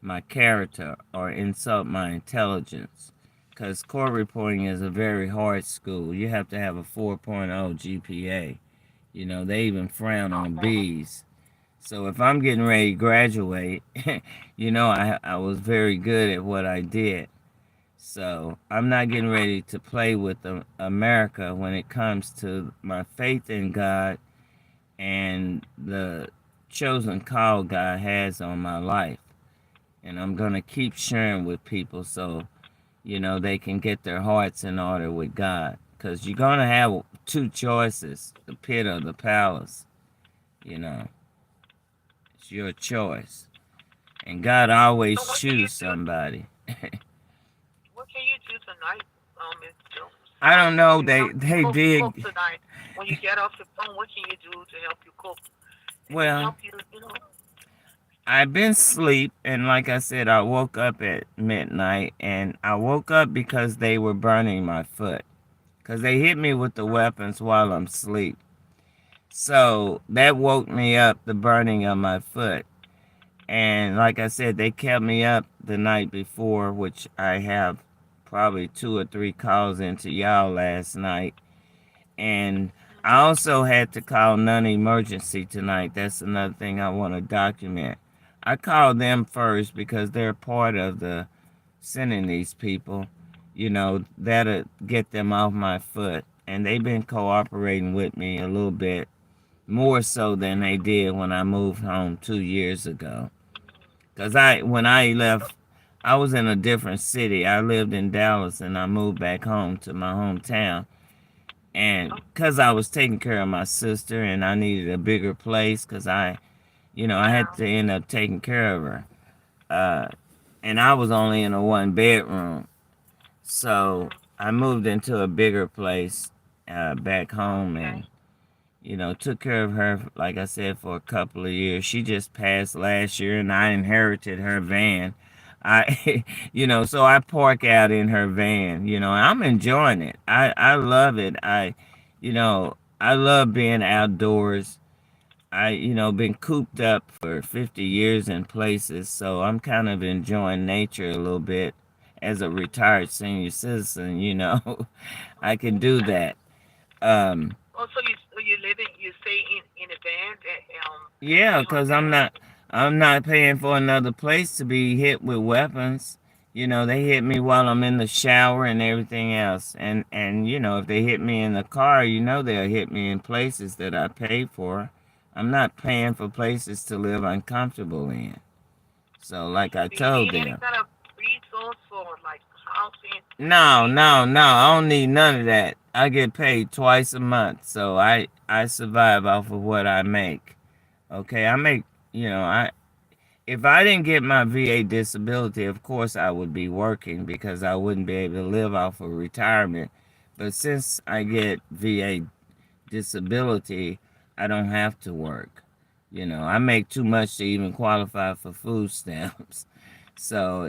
my character or insult my intelligence. Because court reporting is a very hard school. You have to have a 4.0 GPA. You know, they even frown on Okay. B's. So if I'm getting ready to graduate, you know, I was very good at what I did. So I'm not getting ready to play with America when it comes to my faith in God and the chosen call God has on my life. And I'm going to keep sharing with people so, you know, they can get their hearts in order with God. Because you're going to have two choices, the pit or the palace. You know, it's your choice. And God So always what can you chooses do? somebody. What can you do tonight, Miss Jones? I don't To know. help you They cope did. tonight? When you get off the phone, what can you do to help you cope and Well, help you? You know. I've been asleep, and like I said, I woke up at midnight, and I woke up because they were burning my foot. Because they hit me with the weapons while I'm asleep. So that woke me up, the burning of my foot. And like I said, they kept me up the night before, which I have probably 2 or 3 calls into y'all last night. And I also had to call non-emergency tonight. That's another thing I want to document. I called them first because they're part of the sending these people. You know, that'll get them off my foot. And they've been cooperating with me a little bit more so than they did when I moved home 2 years ago. Cause when I left, I was in a different city. I lived in Dallas, and I moved back home to my hometown. And cause I was taking care of my sister, and I needed a bigger place, cause I had Yeah. to end up taking care of her. Uh, and I was only in a 1 bedroom, so I moved into a bigger place back home, Okay. and took care of her, like I said, for a couple of years. She just passed last year, and I inherited her van. So I park out in her van. I'm enjoying it. I love it. I love being outdoors. Been cooped up for 50 years in places, so I'm kind of enjoying nature a little bit as a retired senior citizen. I can do that. Um, Oh, so you live in you stay in a van that Yeah, in her cause van. I'm not paying for another place to be hit with weapons. They hit me while I'm in the shower and everything else. And if they hit me in the car, they'll hit me in places that I pay for. I'm not paying for places to live uncomfortable in. So like I Do you told need any them, kind of resource for like housing? no, Need any no, no, kind of I don't need none of that. I get paid twice a month, so I survive off of what I make. Okay, I make, I if I didn't get my VA disability, of course I would be working because I wouldn't be able to live off of retirement. But since I get VA disability, I don't have to work. I make too much to even qualify for food stamps. So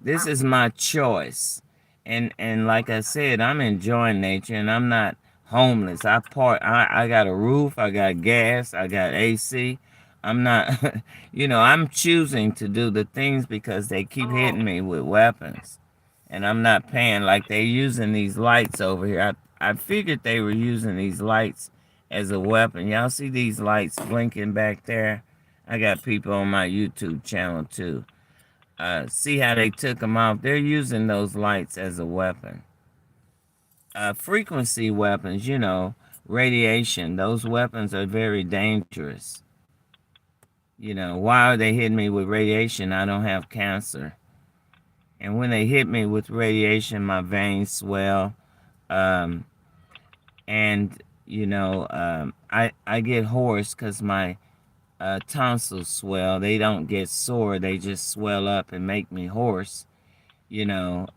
this is my choice. And like I said, I'm enjoying nature, and I'm not homeless. I got a roof, I got gas, I got AC. I'm not I'm choosing to do the things because they keep oh hitting me with weapons. And I'm not paying like they using these lights over here. I figured they were using these lights as a weapon. Y'all see these lights blinking back there? I got people on my YouTube channel too. See how they took them off? They're using those lights as a weapon. Frequency weapons, radiation. Those weapons are very dangerous. Why are they hitting me with radiation? I don't have cancer. And when they hit me with radiation, my veins swell. Um, and I get hoarse because my tonsils swell. They don't get sore, they just swell up and make me hoarse. you know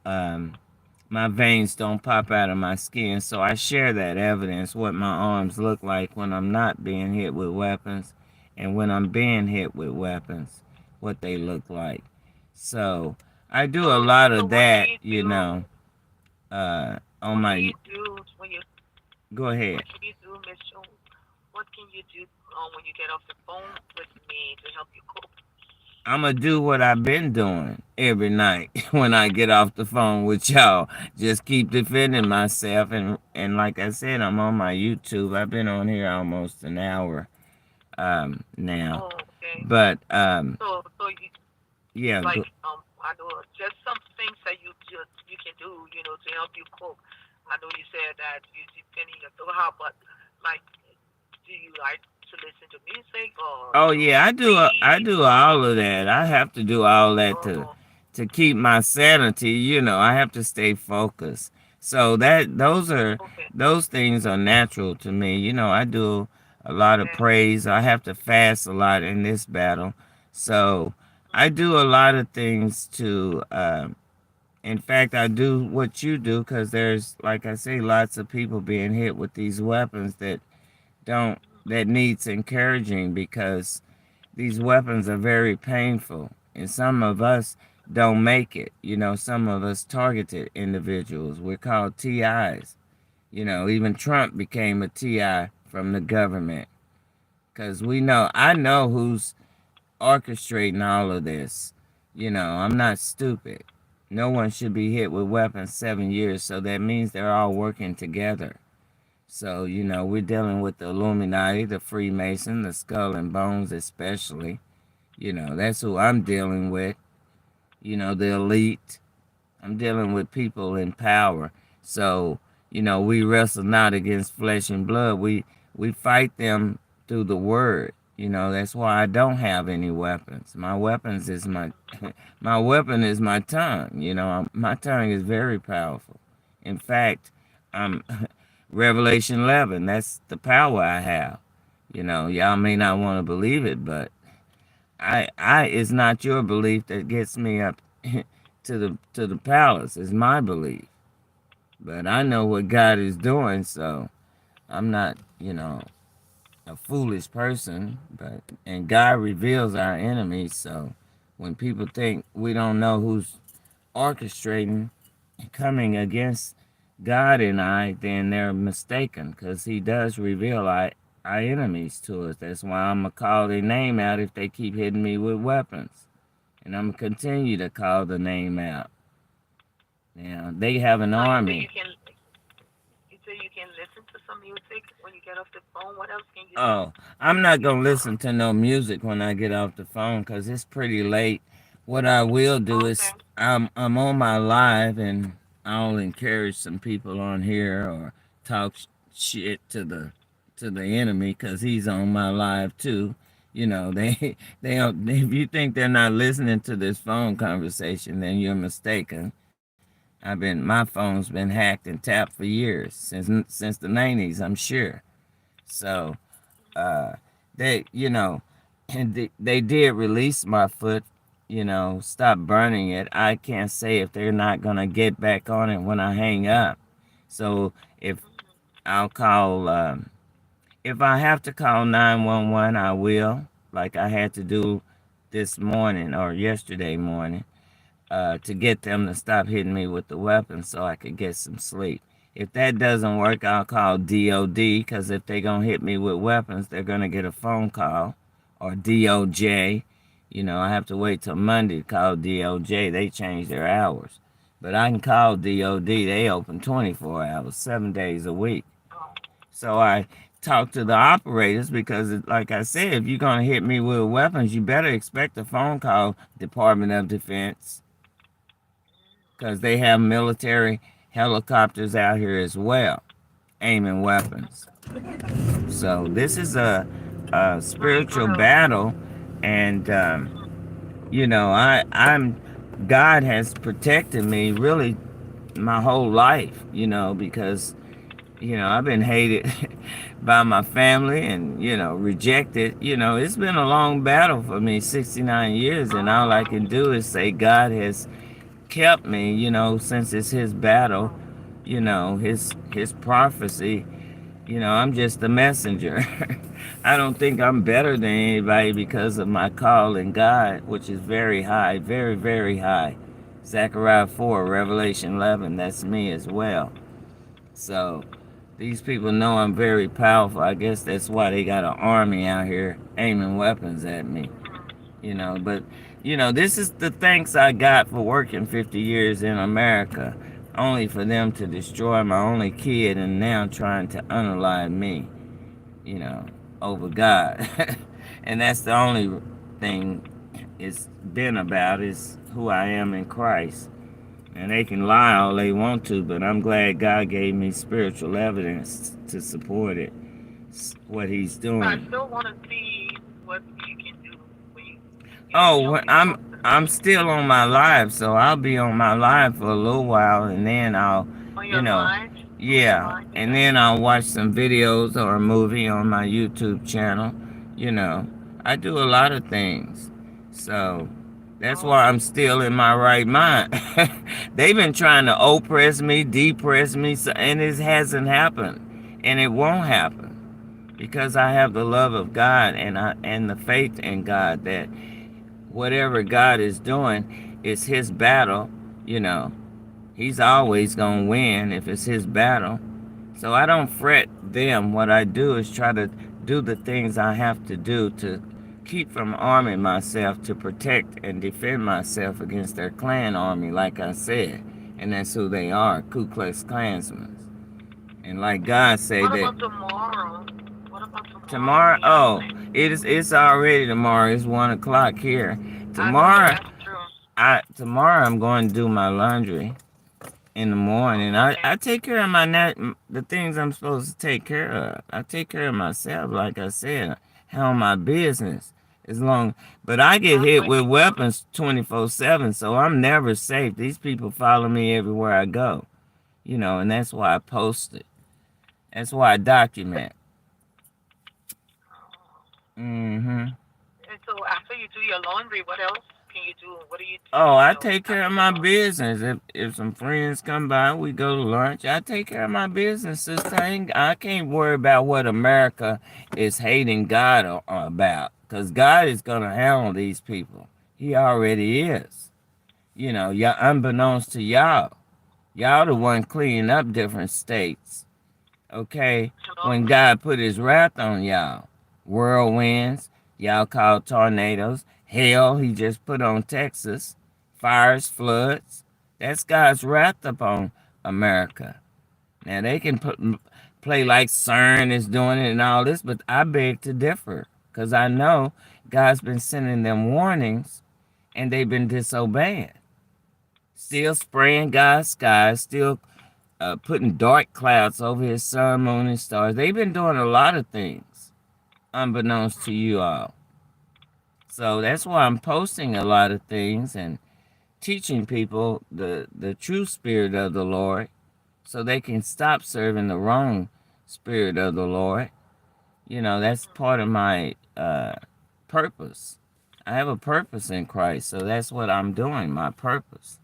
my veins don't pop out of my skin. So I share that evidence, what my arms look like when I'm not being hit with weapons and when I'm being hit with weapons. what they look like. So I do a So lot so of what can that, you do? on What can my. you do when you Go ahead. what can you do, Miss Jones? What can you do when you get off the phone with me to help you cope? I'm gonna do what I've been doing every night when I get off the phone with y'all. Just keep defending myself, and like I said, I'm on my YouTube. I've been on here almost an hour now, Oh, okay. but So you yeah, like I know just some things that you can do, to help you cope. I know you said that you depending on your how, but like, do you like to listen to music or oh yeah, I read do or all of that. I have to do all that oh to keep my sanity. I have to stay focused. So okay those things are natural to me. I do a lot of okay praise. I have to fast a lot in this battle. So I mm-hmm. do a lot of things to. In fact, I do what you do because there's, like I say, lots of people being hit with these weapons don't that needs encouraging because these weapons are very painful, and some of us don't make it. Some of us targeted individuals. We're called TIs. Even Trump became a TI from the government because I know who's orchestrating all of this. I'm not stupid. No one should be hit with weapons 7 years, so that means they're all working together. So, we're dealing with the Illuminati, the Freemason, the Skull and Bones, especially. That's who I'm dealing with. The elite. I'm dealing with people in power. So, we wrestle not against flesh and blood. We fight them through the word. That's why I don't have any weapons. My weapons is my weapon is my tongue. My tongue is very powerful. In fact, I'm Revelation 11. That's the power I have. Y'all may not want to believe it, but I it's not your belief that gets me up to the palace. It's my belief. But I know what God is doing, so I'm not, a foolish person. And God reveals our enemies, so when people think we don't know who's orchestrating coming against God and I, then they're mistaken, because He does reveal our enemies to us. That's why I'm gonna call their name out if they keep hitting me with weapons. And I'm gonna continue to call the name out. Now they have an so army. you say you can listen to some music when you get off the phone. What else can you do? Oh, I'm not gonna listen to no music when I get off the phone because it's pretty late. What I will do Okay. is I'm on my live, and I'll encourage some people on here or talk shit to the enemy because he's on my live too. They don't, if you think they're not listening to this phone conversation, then you're mistaken. My phone's been hacked and tapped for years, since the '90s, I'm sure. So uh, they, and they did release my foot, stop burning it. I can't say if they're not gonna get back on it when I hang up. So if I'll call, if I have to call 911, I will, like I had to do this morning or yesterday morning, to get them to stop hitting me with the weapon so I could get some sleep. If that doesn't work, I'll call DOD, because if they're going to hit me with weapons, they're going to get a phone call, or DOJ. I have to wait till Monday to call DOJ. They change their hours. But I can call DOD. They open 24 hours, 7 days a week. Oh, So I talk to the operators because, like I said, if you're going to hit me with weapons, you better expect a phone call, Department of Defense, because they have military helicopters out here as well, aiming weapons. So this is a very spiritual good. battle, and I'm God has protected me really my whole life, because I've been hated by my family and rejected. It's been a long battle for me, 69 years, and all I can do is say God has kept me, since it's His battle, His prophecy I'm just a messenger. I don't think I'm better than anybody because of my call in God, which is very high, very, very high. Zechariah 4, Revelation 11, that's me as well. So these people know I'm very powerful. I guess that's why they got an army out here aiming weapons at me. But this is the thanks I got for working 50 years in America, only for them to destroy my only kid and now trying to unalive me, you know, over God. And that's the only thing it's been about, is who I am in Christ. And they can lie all they want to, but I'm glad God gave me spiritual evidence to support it, what He's doing. I still want to see what you can do when you Oh, I'm still on my live, so I'll be on my live for a little while, and then I'll, on you your know, live. yeah, and then I'll watch some videos or a movie on my YouTube channel. You know, I do a lot of things, so that's why I'm still in my right mind. They've been trying to oppress me, depress me, and it hasn't happened, and it won't happen because I have the love of God and the faith in God that whatever God is doing, it's His battle. You know, He's always going to win if it's His battle. So I don't fret them. What I do is try to do the things I have to do to keep from arming myself, to protect and defend myself against their clan army, like I said. And that's who they are, Ku Klux Klansmen. And like God said, what about tomorrow? What about tomorrow? Oh, it's already tomorrow. It's 1 o'clock here. Tomorrow, tomorrow I'm going to do my laundry in the morning. I take care of the things I'm supposed to take care of. I take care of myself, like I said. Handle my business but I get hit with weapons 24/7, so I'm never safe. These people follow me everywhere I go, and that's why I post it. That's why I document. And so after you do your laundry, what else can you do? What do you do? Oh, I take care of my business. If some friends come by, we go to lunch. I take care of my business, sister. I can't worry about what America is hating God about, because God is going to handle these people. He already is. Unbeknownst to y'all. Y'all the one cleaning up different states. Okay? When God put His wrath on y'all. Whirlwinds, y'all call tornadoes. Hell, He just put on Texas. Fires, floods. That's God's wrath upon America. Now, they can play like CERN is doing it and all this, but I beg to differ, because I know God's been sending them warnings, and they've been disobeying. Still spraying God's skies, still putting dark clouds over His sun, moon, and stars. They've been doing a lot of things, unbeknownst to you all. So that's why I'm posting a lot of things and teaching people the true spirit of the Lord, so they can stop serving the wrong spirit of the Lord. That's part of my purpose. I have a purpose in Christ, so that's what I'm doing, my purpose.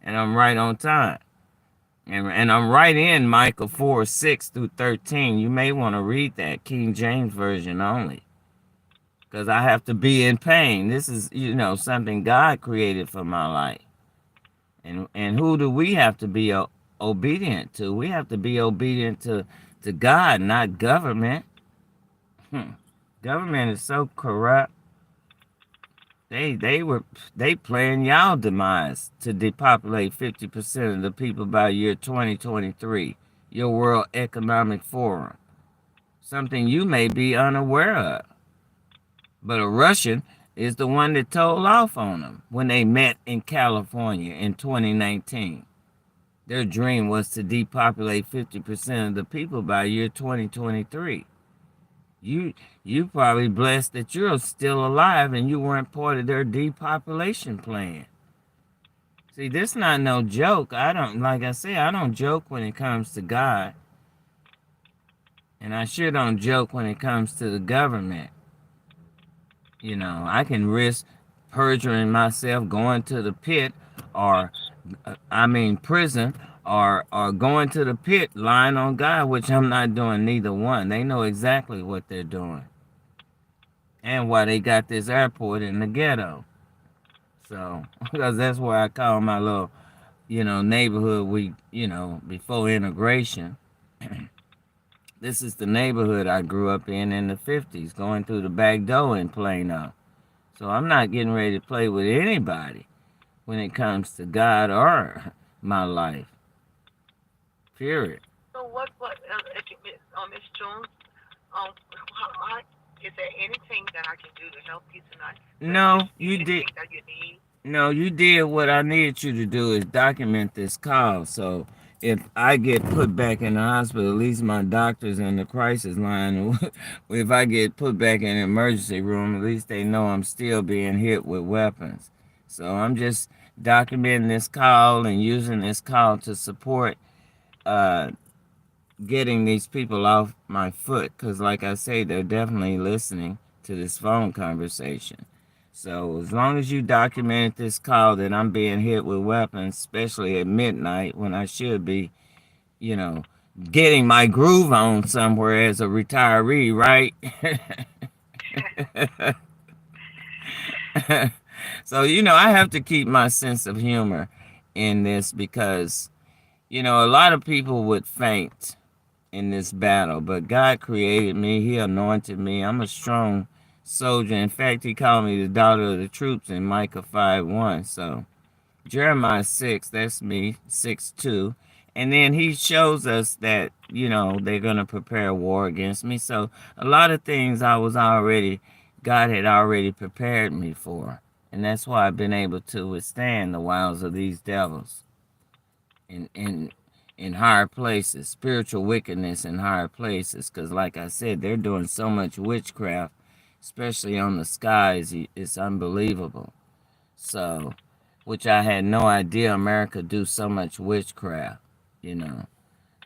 And I'm right on time. And I'm right in Micah 4:6-13. You may want to read that, King James Version only, because I have to be in pain. This is, something God created for my life. And who do we have to be obedient to? We have to be obedient to God, not government. Government is so corrupt. They playing y'all demise to depopulate 50% of the people by year 2023. Your World Economic Forum. Something you may be unaware of. But a Russian is the one that told off on them when they met in California in 2019. Their dream was to depopulate 50% of the people by year 2023. You probably blessed that you're still alive and you weren't part of their depopulation plan. See, this not no joke. Like I say, I don't joke when it comes to God. And I sure don't joke when it comes to the government. I can risk perjuring myself, going to the pit, or, prison, or going to the pit, lying on God, which I'm not doing neither one. They know exactly what they're doing and why they got this airport in the ghetto. So, because that's where I call my little, neighborhood. Before integration, this is the neighborhood I grew up in the 50s, going through the back door in Plano. So I'm not getting ready to play with anybody when it comes to God or my life. Period. So Miss Jones, how, is there anything that I can do to help you tonight? No, you did. Anything that you need? No, you did what I needed you to do is document this call. So if I get put back in the hospital, at least my doctor's in the crisis line. If I get put back in the emergency room, at least they know I'm still being hit with weapons. So I'm just documenting this call and using this call to support uh, getting these people off my foot. Because, like I say, they're definitely listening to this phone conversation. So as long as you documented this call that I'm being hit with weapons, especially at midnight when I should be, you know, getting my groove on somewhere as a retiree, right? So, I have to keep my sense of humor in this because, a lot of people would faint in this battle, but God created me. He anointed me. I'm a strong soldier. In fact, he called me the daughter of the troops in Micah 5:1. So Jeremiah 6, that's me, 6:2. And then he shows us that, they're going to prepare war against me. So a lot of things God had already prepared me for. And that's why I've been able to withstand the wiles of these devils in higher places, spiritual wickedness in higher places. Because, like I said, they're doing so much witchcraft, especially on the skies. It's unbelievable. So, which I had no idea America do so much witchcraft,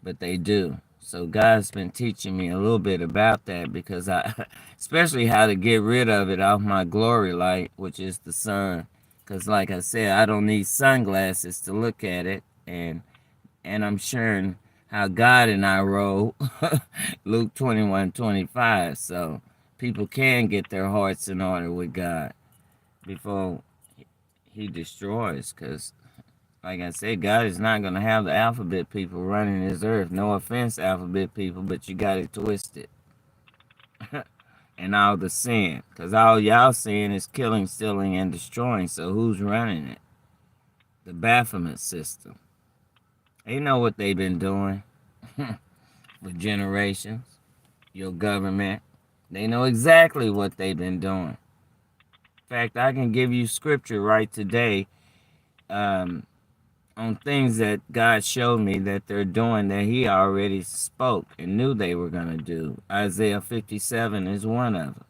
but they do. So God's been teaching me a little bit about that because especially how to get rid of it off my glory light, which is the sun. Because, like I said, I don't need sunglasses to look at it, and I'm sharing how God and I roll, Luke 21:25. So people can get their hearts in order with God before he destroys. Because, like I said, God is not going to have the alphabet people running this earth. No offense, alphabet people, but you got it twisted. And all the sin. Because all y'all sin is killing, stealing, and destroying. So who's running it? The Baphomet system. They know what they've been doing for generations. Your government. They know exactly what they've been doing. In fact, I can give you scripture right today on things that God showed me that they're doing that he already spoke and knew they were going to do. Isaiah 57 is one of them.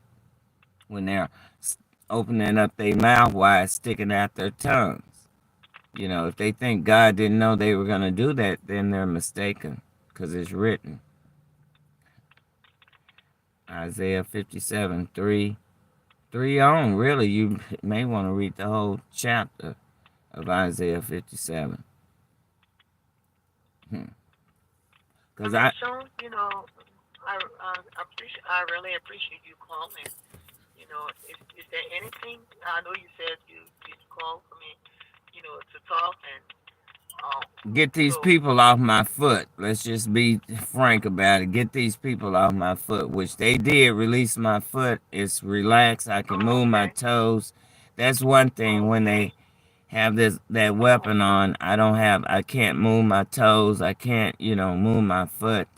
When they're opening up their mouth wide, sticking out their tongues. If they think God didn't know they were going to do that, then they're mistaken because it's written. Isaiah 57, 3 on. Really, you may want to read the whole chapter of Isaiah 57. Because Jones, I really appreciate you calling. Is there anything? I know you said you called for me, to talk and get these people off my foot. Let's just be frank about it. Get these people off my foot, which they did. Release my foot. It's relaxed. I can move my toes. That's one thing when they have that weapon on. I can't move my toes. I can't, move my foot.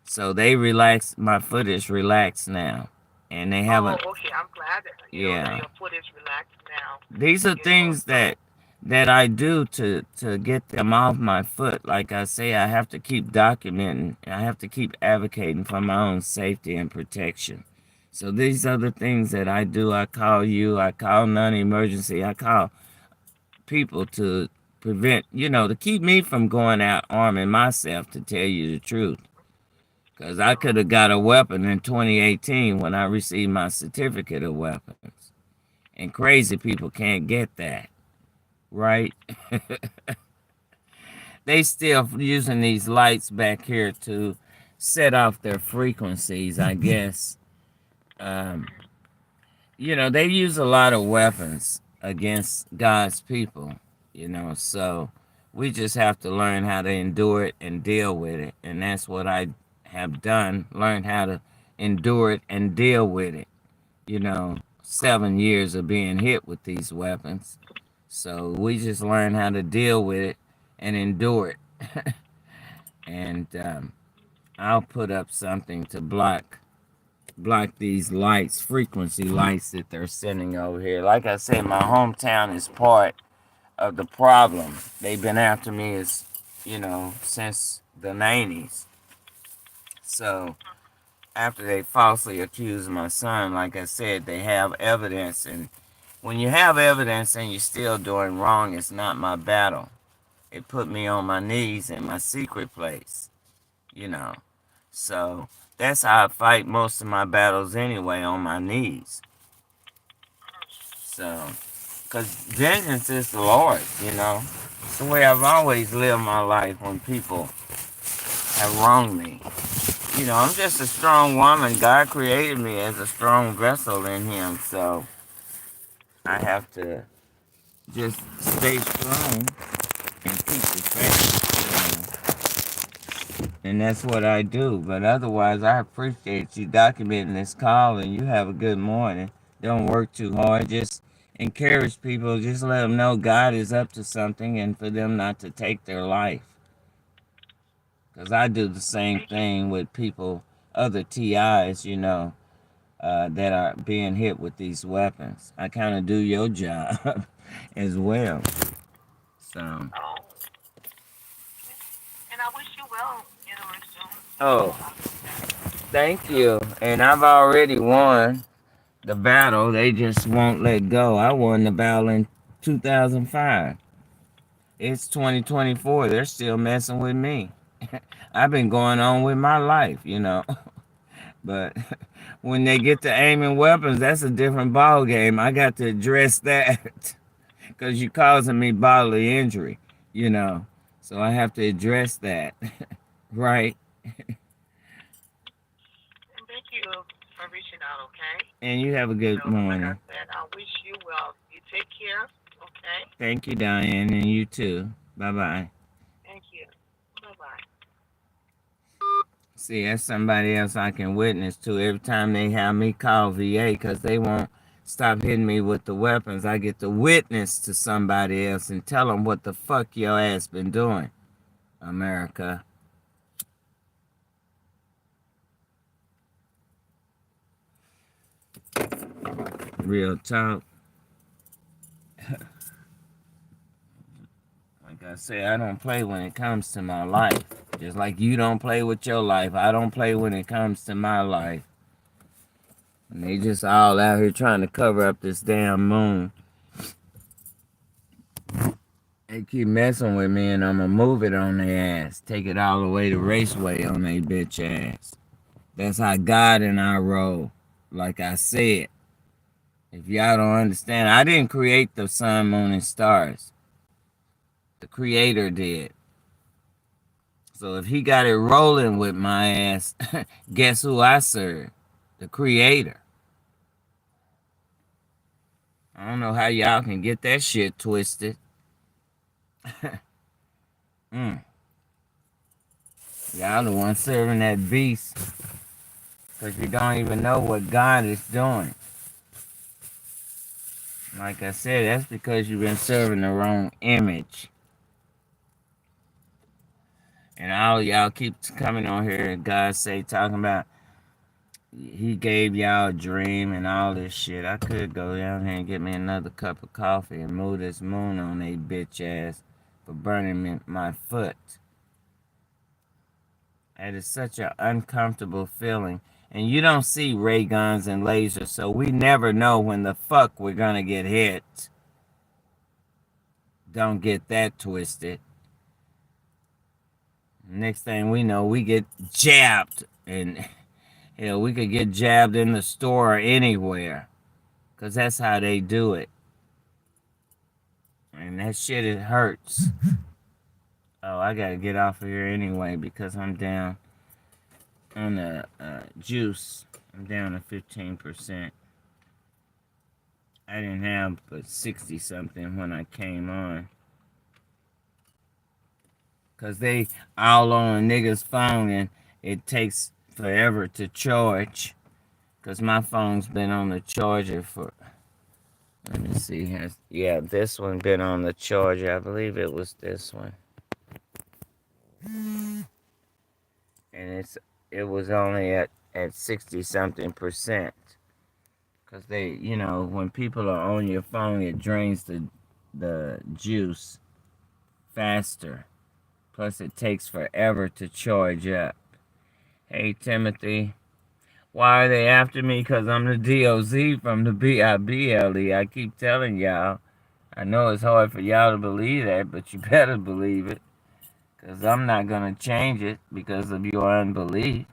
So they relaxed. My foot is relaxed now. And they haven't. Oh, okay. I'm glad that that your foot is relaxed now. These are things that I do to get them off my foot. Like I say, I have to keep documenting. I have to keep advocating for my own safety and protection. So these are the things that I do. I call you. I call non-emergency. I call people to prevent, to keep me from going out arming myself, to tell you the truth. Because I could have got a weapon in 2018 when I received my certificate of weapons. And crazy people can't get that. Right? they still using these lights back here to set off their frequencies, I guess. Um, they use a lot of weapons against God's people, so we just have to learn how to endure it and deal with it. And that's what I have done, learn how to endure it and deal with it. 7 years of being hit with these weapons. So we just learn how to deal with it and endure it. And I'll put up something to block these lights, frequency lights that they're sending over here. Like I said, my hometown is part of the problem. They've been after me since the 90s. So after they falsely accused my son, like I said, they have evidence. And when you have evidence and you're still doing wrong, it's not my battle. It put me on my knees in my secret place, So that's how I fight most of my battles anyway, on my knees. So, because vengeance is the Lord, It's the way I've always lived my life when people have wronged me. I'm just a strong woman. God created me as a strong vessel in Him, so I have to just stay strong and keep the faith. And that's what I do. But otherwise, I appreciate you documenting this call, and you have a good morning. Don't work too hard. Just encourage people. Just let them know God is up to something, and for them not to take their life. Because I do the same thing with people, other TIs, that are being hit with these weapons. I kind of do your job as well. So. And I wish you well, Oh, thank you. And I've already won the battle. They just won't let go. I won the battle in 2005. It's 2024. They're still messing with me. I've been going on with my life, But when they get to aiming weapons, that's a different ball game. I got to address that because you're causing me bodily injury, So I have to address that, right? And thank you for reaching out, okay? And you have a good morning. Like I said, I wish you well. You take care, okay? Thank you, Diane, and you too. Bye-bye. Thank you. Bye-bye. See, that's somebody else I can witness to every time they have me call VA because they won't stop hitting me with the weapons. I get to witness to somebody else and tell them what the fuck your ass been doing, America. Real talk. Like I say, I don't play when it comes to my life. Just like you don't play with your life, I don't play when it comes to my life. And they just all out here trying to cover up this damn moon. They keep messing with me and I'ma move it on their ass. Take it all the way to Raceway on their bitch ass. That's how God and I roll. Like I said. If y'all don't understand, I didn't create the sun, moon, and stars. The Creator did. So if He got it rolling with my ass, guess who I serve? The Creator. I don't know how y'all can get that shit twisted. Y'all the one serving that beast. Because you don't even know what God is doing. Like I said, that's because you've been serving the wrong image. And all y'all keep coming on here and God say, talking about He gave y'all a dream and all this shit. I could go down here and get me another cup of coffee and move this moon on they bitch ass for burning my foot. That is such an uncomfortable feeling. And you don't see ray guns and lasers, so we never know when the fuck we're gonna get hit. Don't get that twisted. Next thing we know, we get jabbed. And hell, we could get jabbed in the store or anywhere. Because that's how they do it. And that shit, it hurts. Oh, I gotta get off of here anyway because I'm down on the juice. I'm down to 15%. I didn't have but 60 something when I came on. Cause they all on a nigga's phone and it takes forever to charge. Cause my phone's been on the charger for, let me see, yeah, this one been on the charger. I believe it was this one. And it was only at 60 something percent. Cause they, when people are on your phone, it drains the juice faster. Plus it takes forever to charge up. Hey Timothy, why are they after me? Cause I'm the DOZ from the BIBLE. I keep telling y'all. I know it's hard for y'all to believe that, but you better believe it. Cause I'm not gonna change it because of your unbelief.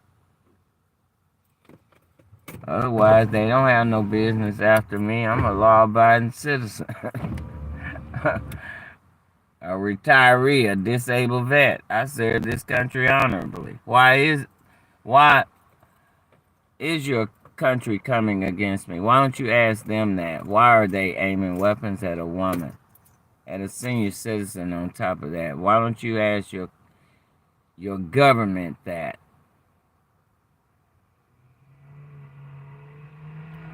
Otherwise, they don't have no business after me. I'm a law-abiding citizen. A retiree, a disabled vet. I serve this country honorably. Why is your country coming against me? Why don't you ask them that? Why are they aiming weapons at a woman? At a senior citizen on top of that? Why don't you ask your government that?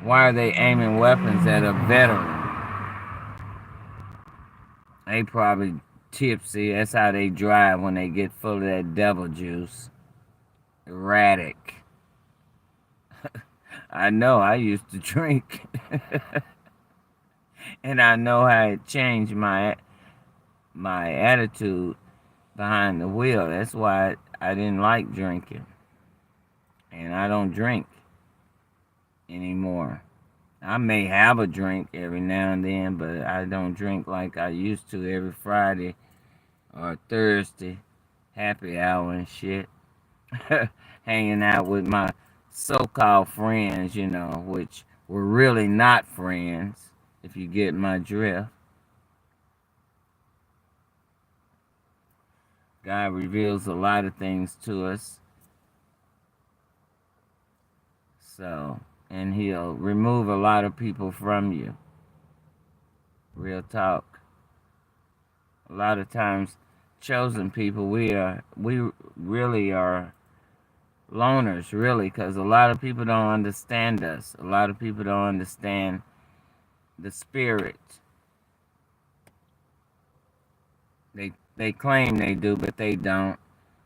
Why are they aiming weapons at a veteran? They probably tipsy. That's how they drive when they get full of that devil juice. Erratic. I know, I used to drink. And I know how it changed my attitude behind the wheel. That's why I didn't like drinking. And I don't drink anymore. I may have a drink every now and then, but I don't drink like I used to every Friday or Thursday. Happy hour and shit. Hanging out with my so-called friends, which were really not friends, if you get my drift. God reveals a lot of things to us. So, and he'll remove a lot of people from you. Real talk. A lot of times, chosen people, we really are loners, really, because a lot of people don't understand us. A lot of people don't understand the spirit. They claim they do, but they don't.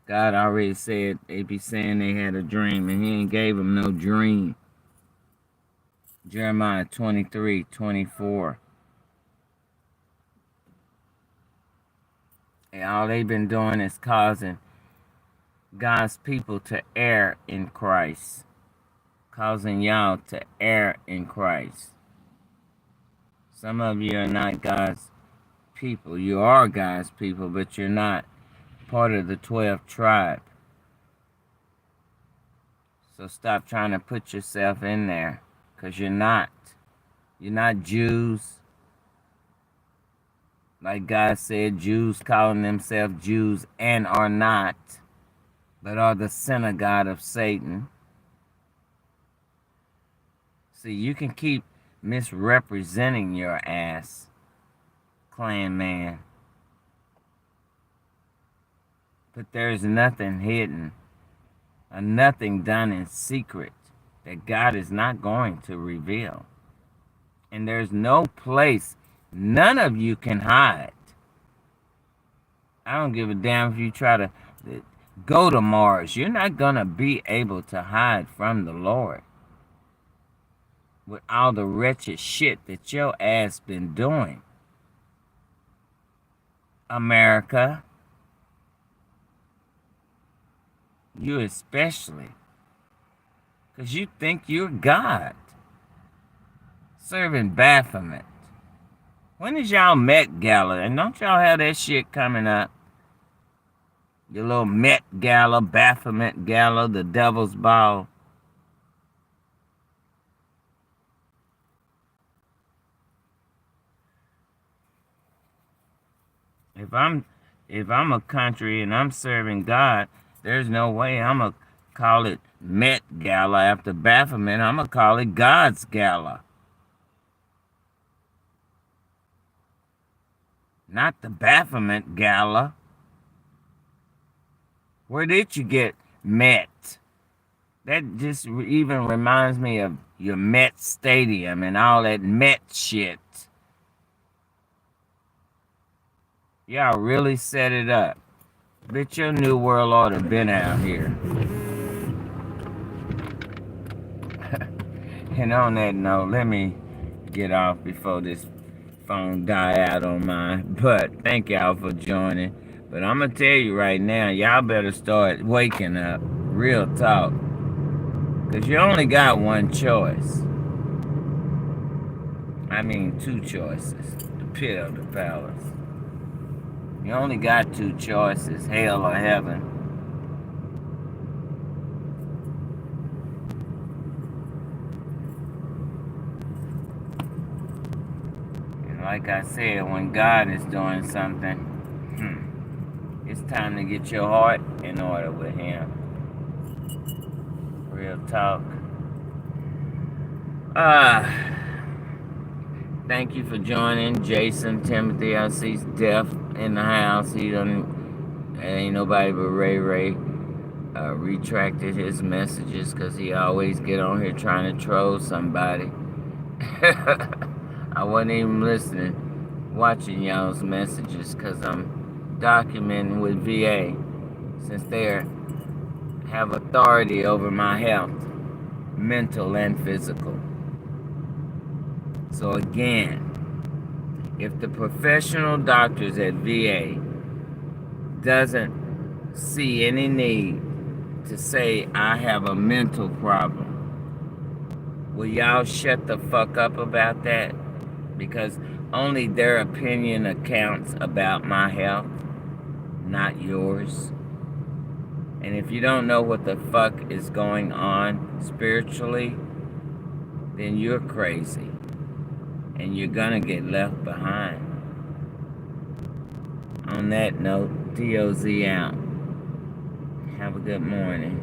God already said they be saying they had a dream, and he ain't gave them no dream. Jeremiah 23:24. And all they've been doing is causing God's people to err in Christ. Causing y'all to err in Christ. Some of you are not God's people. You are God's people, but you're not part of the 12th tribe. So stop trying to put yourself in there, because you're not. You're not Jews. Like God said, Jews calling themselves Jews and are not, but are the synagogue of Satan. See, you can keep misrepresenting your ass, clan man. But there's nothing hidden, or nothing done in secret that God is not going to reveal. And there's no place none of you can hide. I don't give a damn if you try to go to Mars. You're not going to be able to hide from the Lord. With all the wretched shit that your ass been doing. America. You especially. Because you think you're God. Serving Baphomet. When is y'all Met Gala? And don't y'all have that shit coming up? Your little Met Gala, Baphomet Gala, the Devil's Ball. If I'm If I'm a country and I'm serving God, there's no way I'm going to call it Met Gala after Baphomet. I'm going to call it God's Gala. Not the Baphomet Gala. Where did you get Met? That just even reminds me of your Met Stadium and all that Met shit. Y'all really set it up. Bitch, your New World Order been out here. And on that note, let me get off before this phone die out on mine. But thank y'all for joining. But I'm going to tell you right now, y'all better start waking up. Real talk. Because you only got one choice. I mean, two choices. The pit or the palace. You only got two choices, hell or heaven. And like I said, when God is doing something, it's time to get your heart in order with Him. Real talk. Thank you for joining, Jason, Timothy. I see Death in the house. He don't. Ain't nobody but Ray. Retracted his messages because he always get on here trying to troll somebody. I wasn't even listening, watching y'all's messages because I'm documenting with VA since they have authority over my health, mental and physical. So again, if the professional doctors at VA doesn't see any need to say I have a mental problem, will y'all shut the fuck up about that? Because only their opinion accounts about my health, not yours. And if you don't know what the fuck is going on spiritually, then you're crazy. And you're gonna get left behind. On that note, DOZ out. Have a good morning.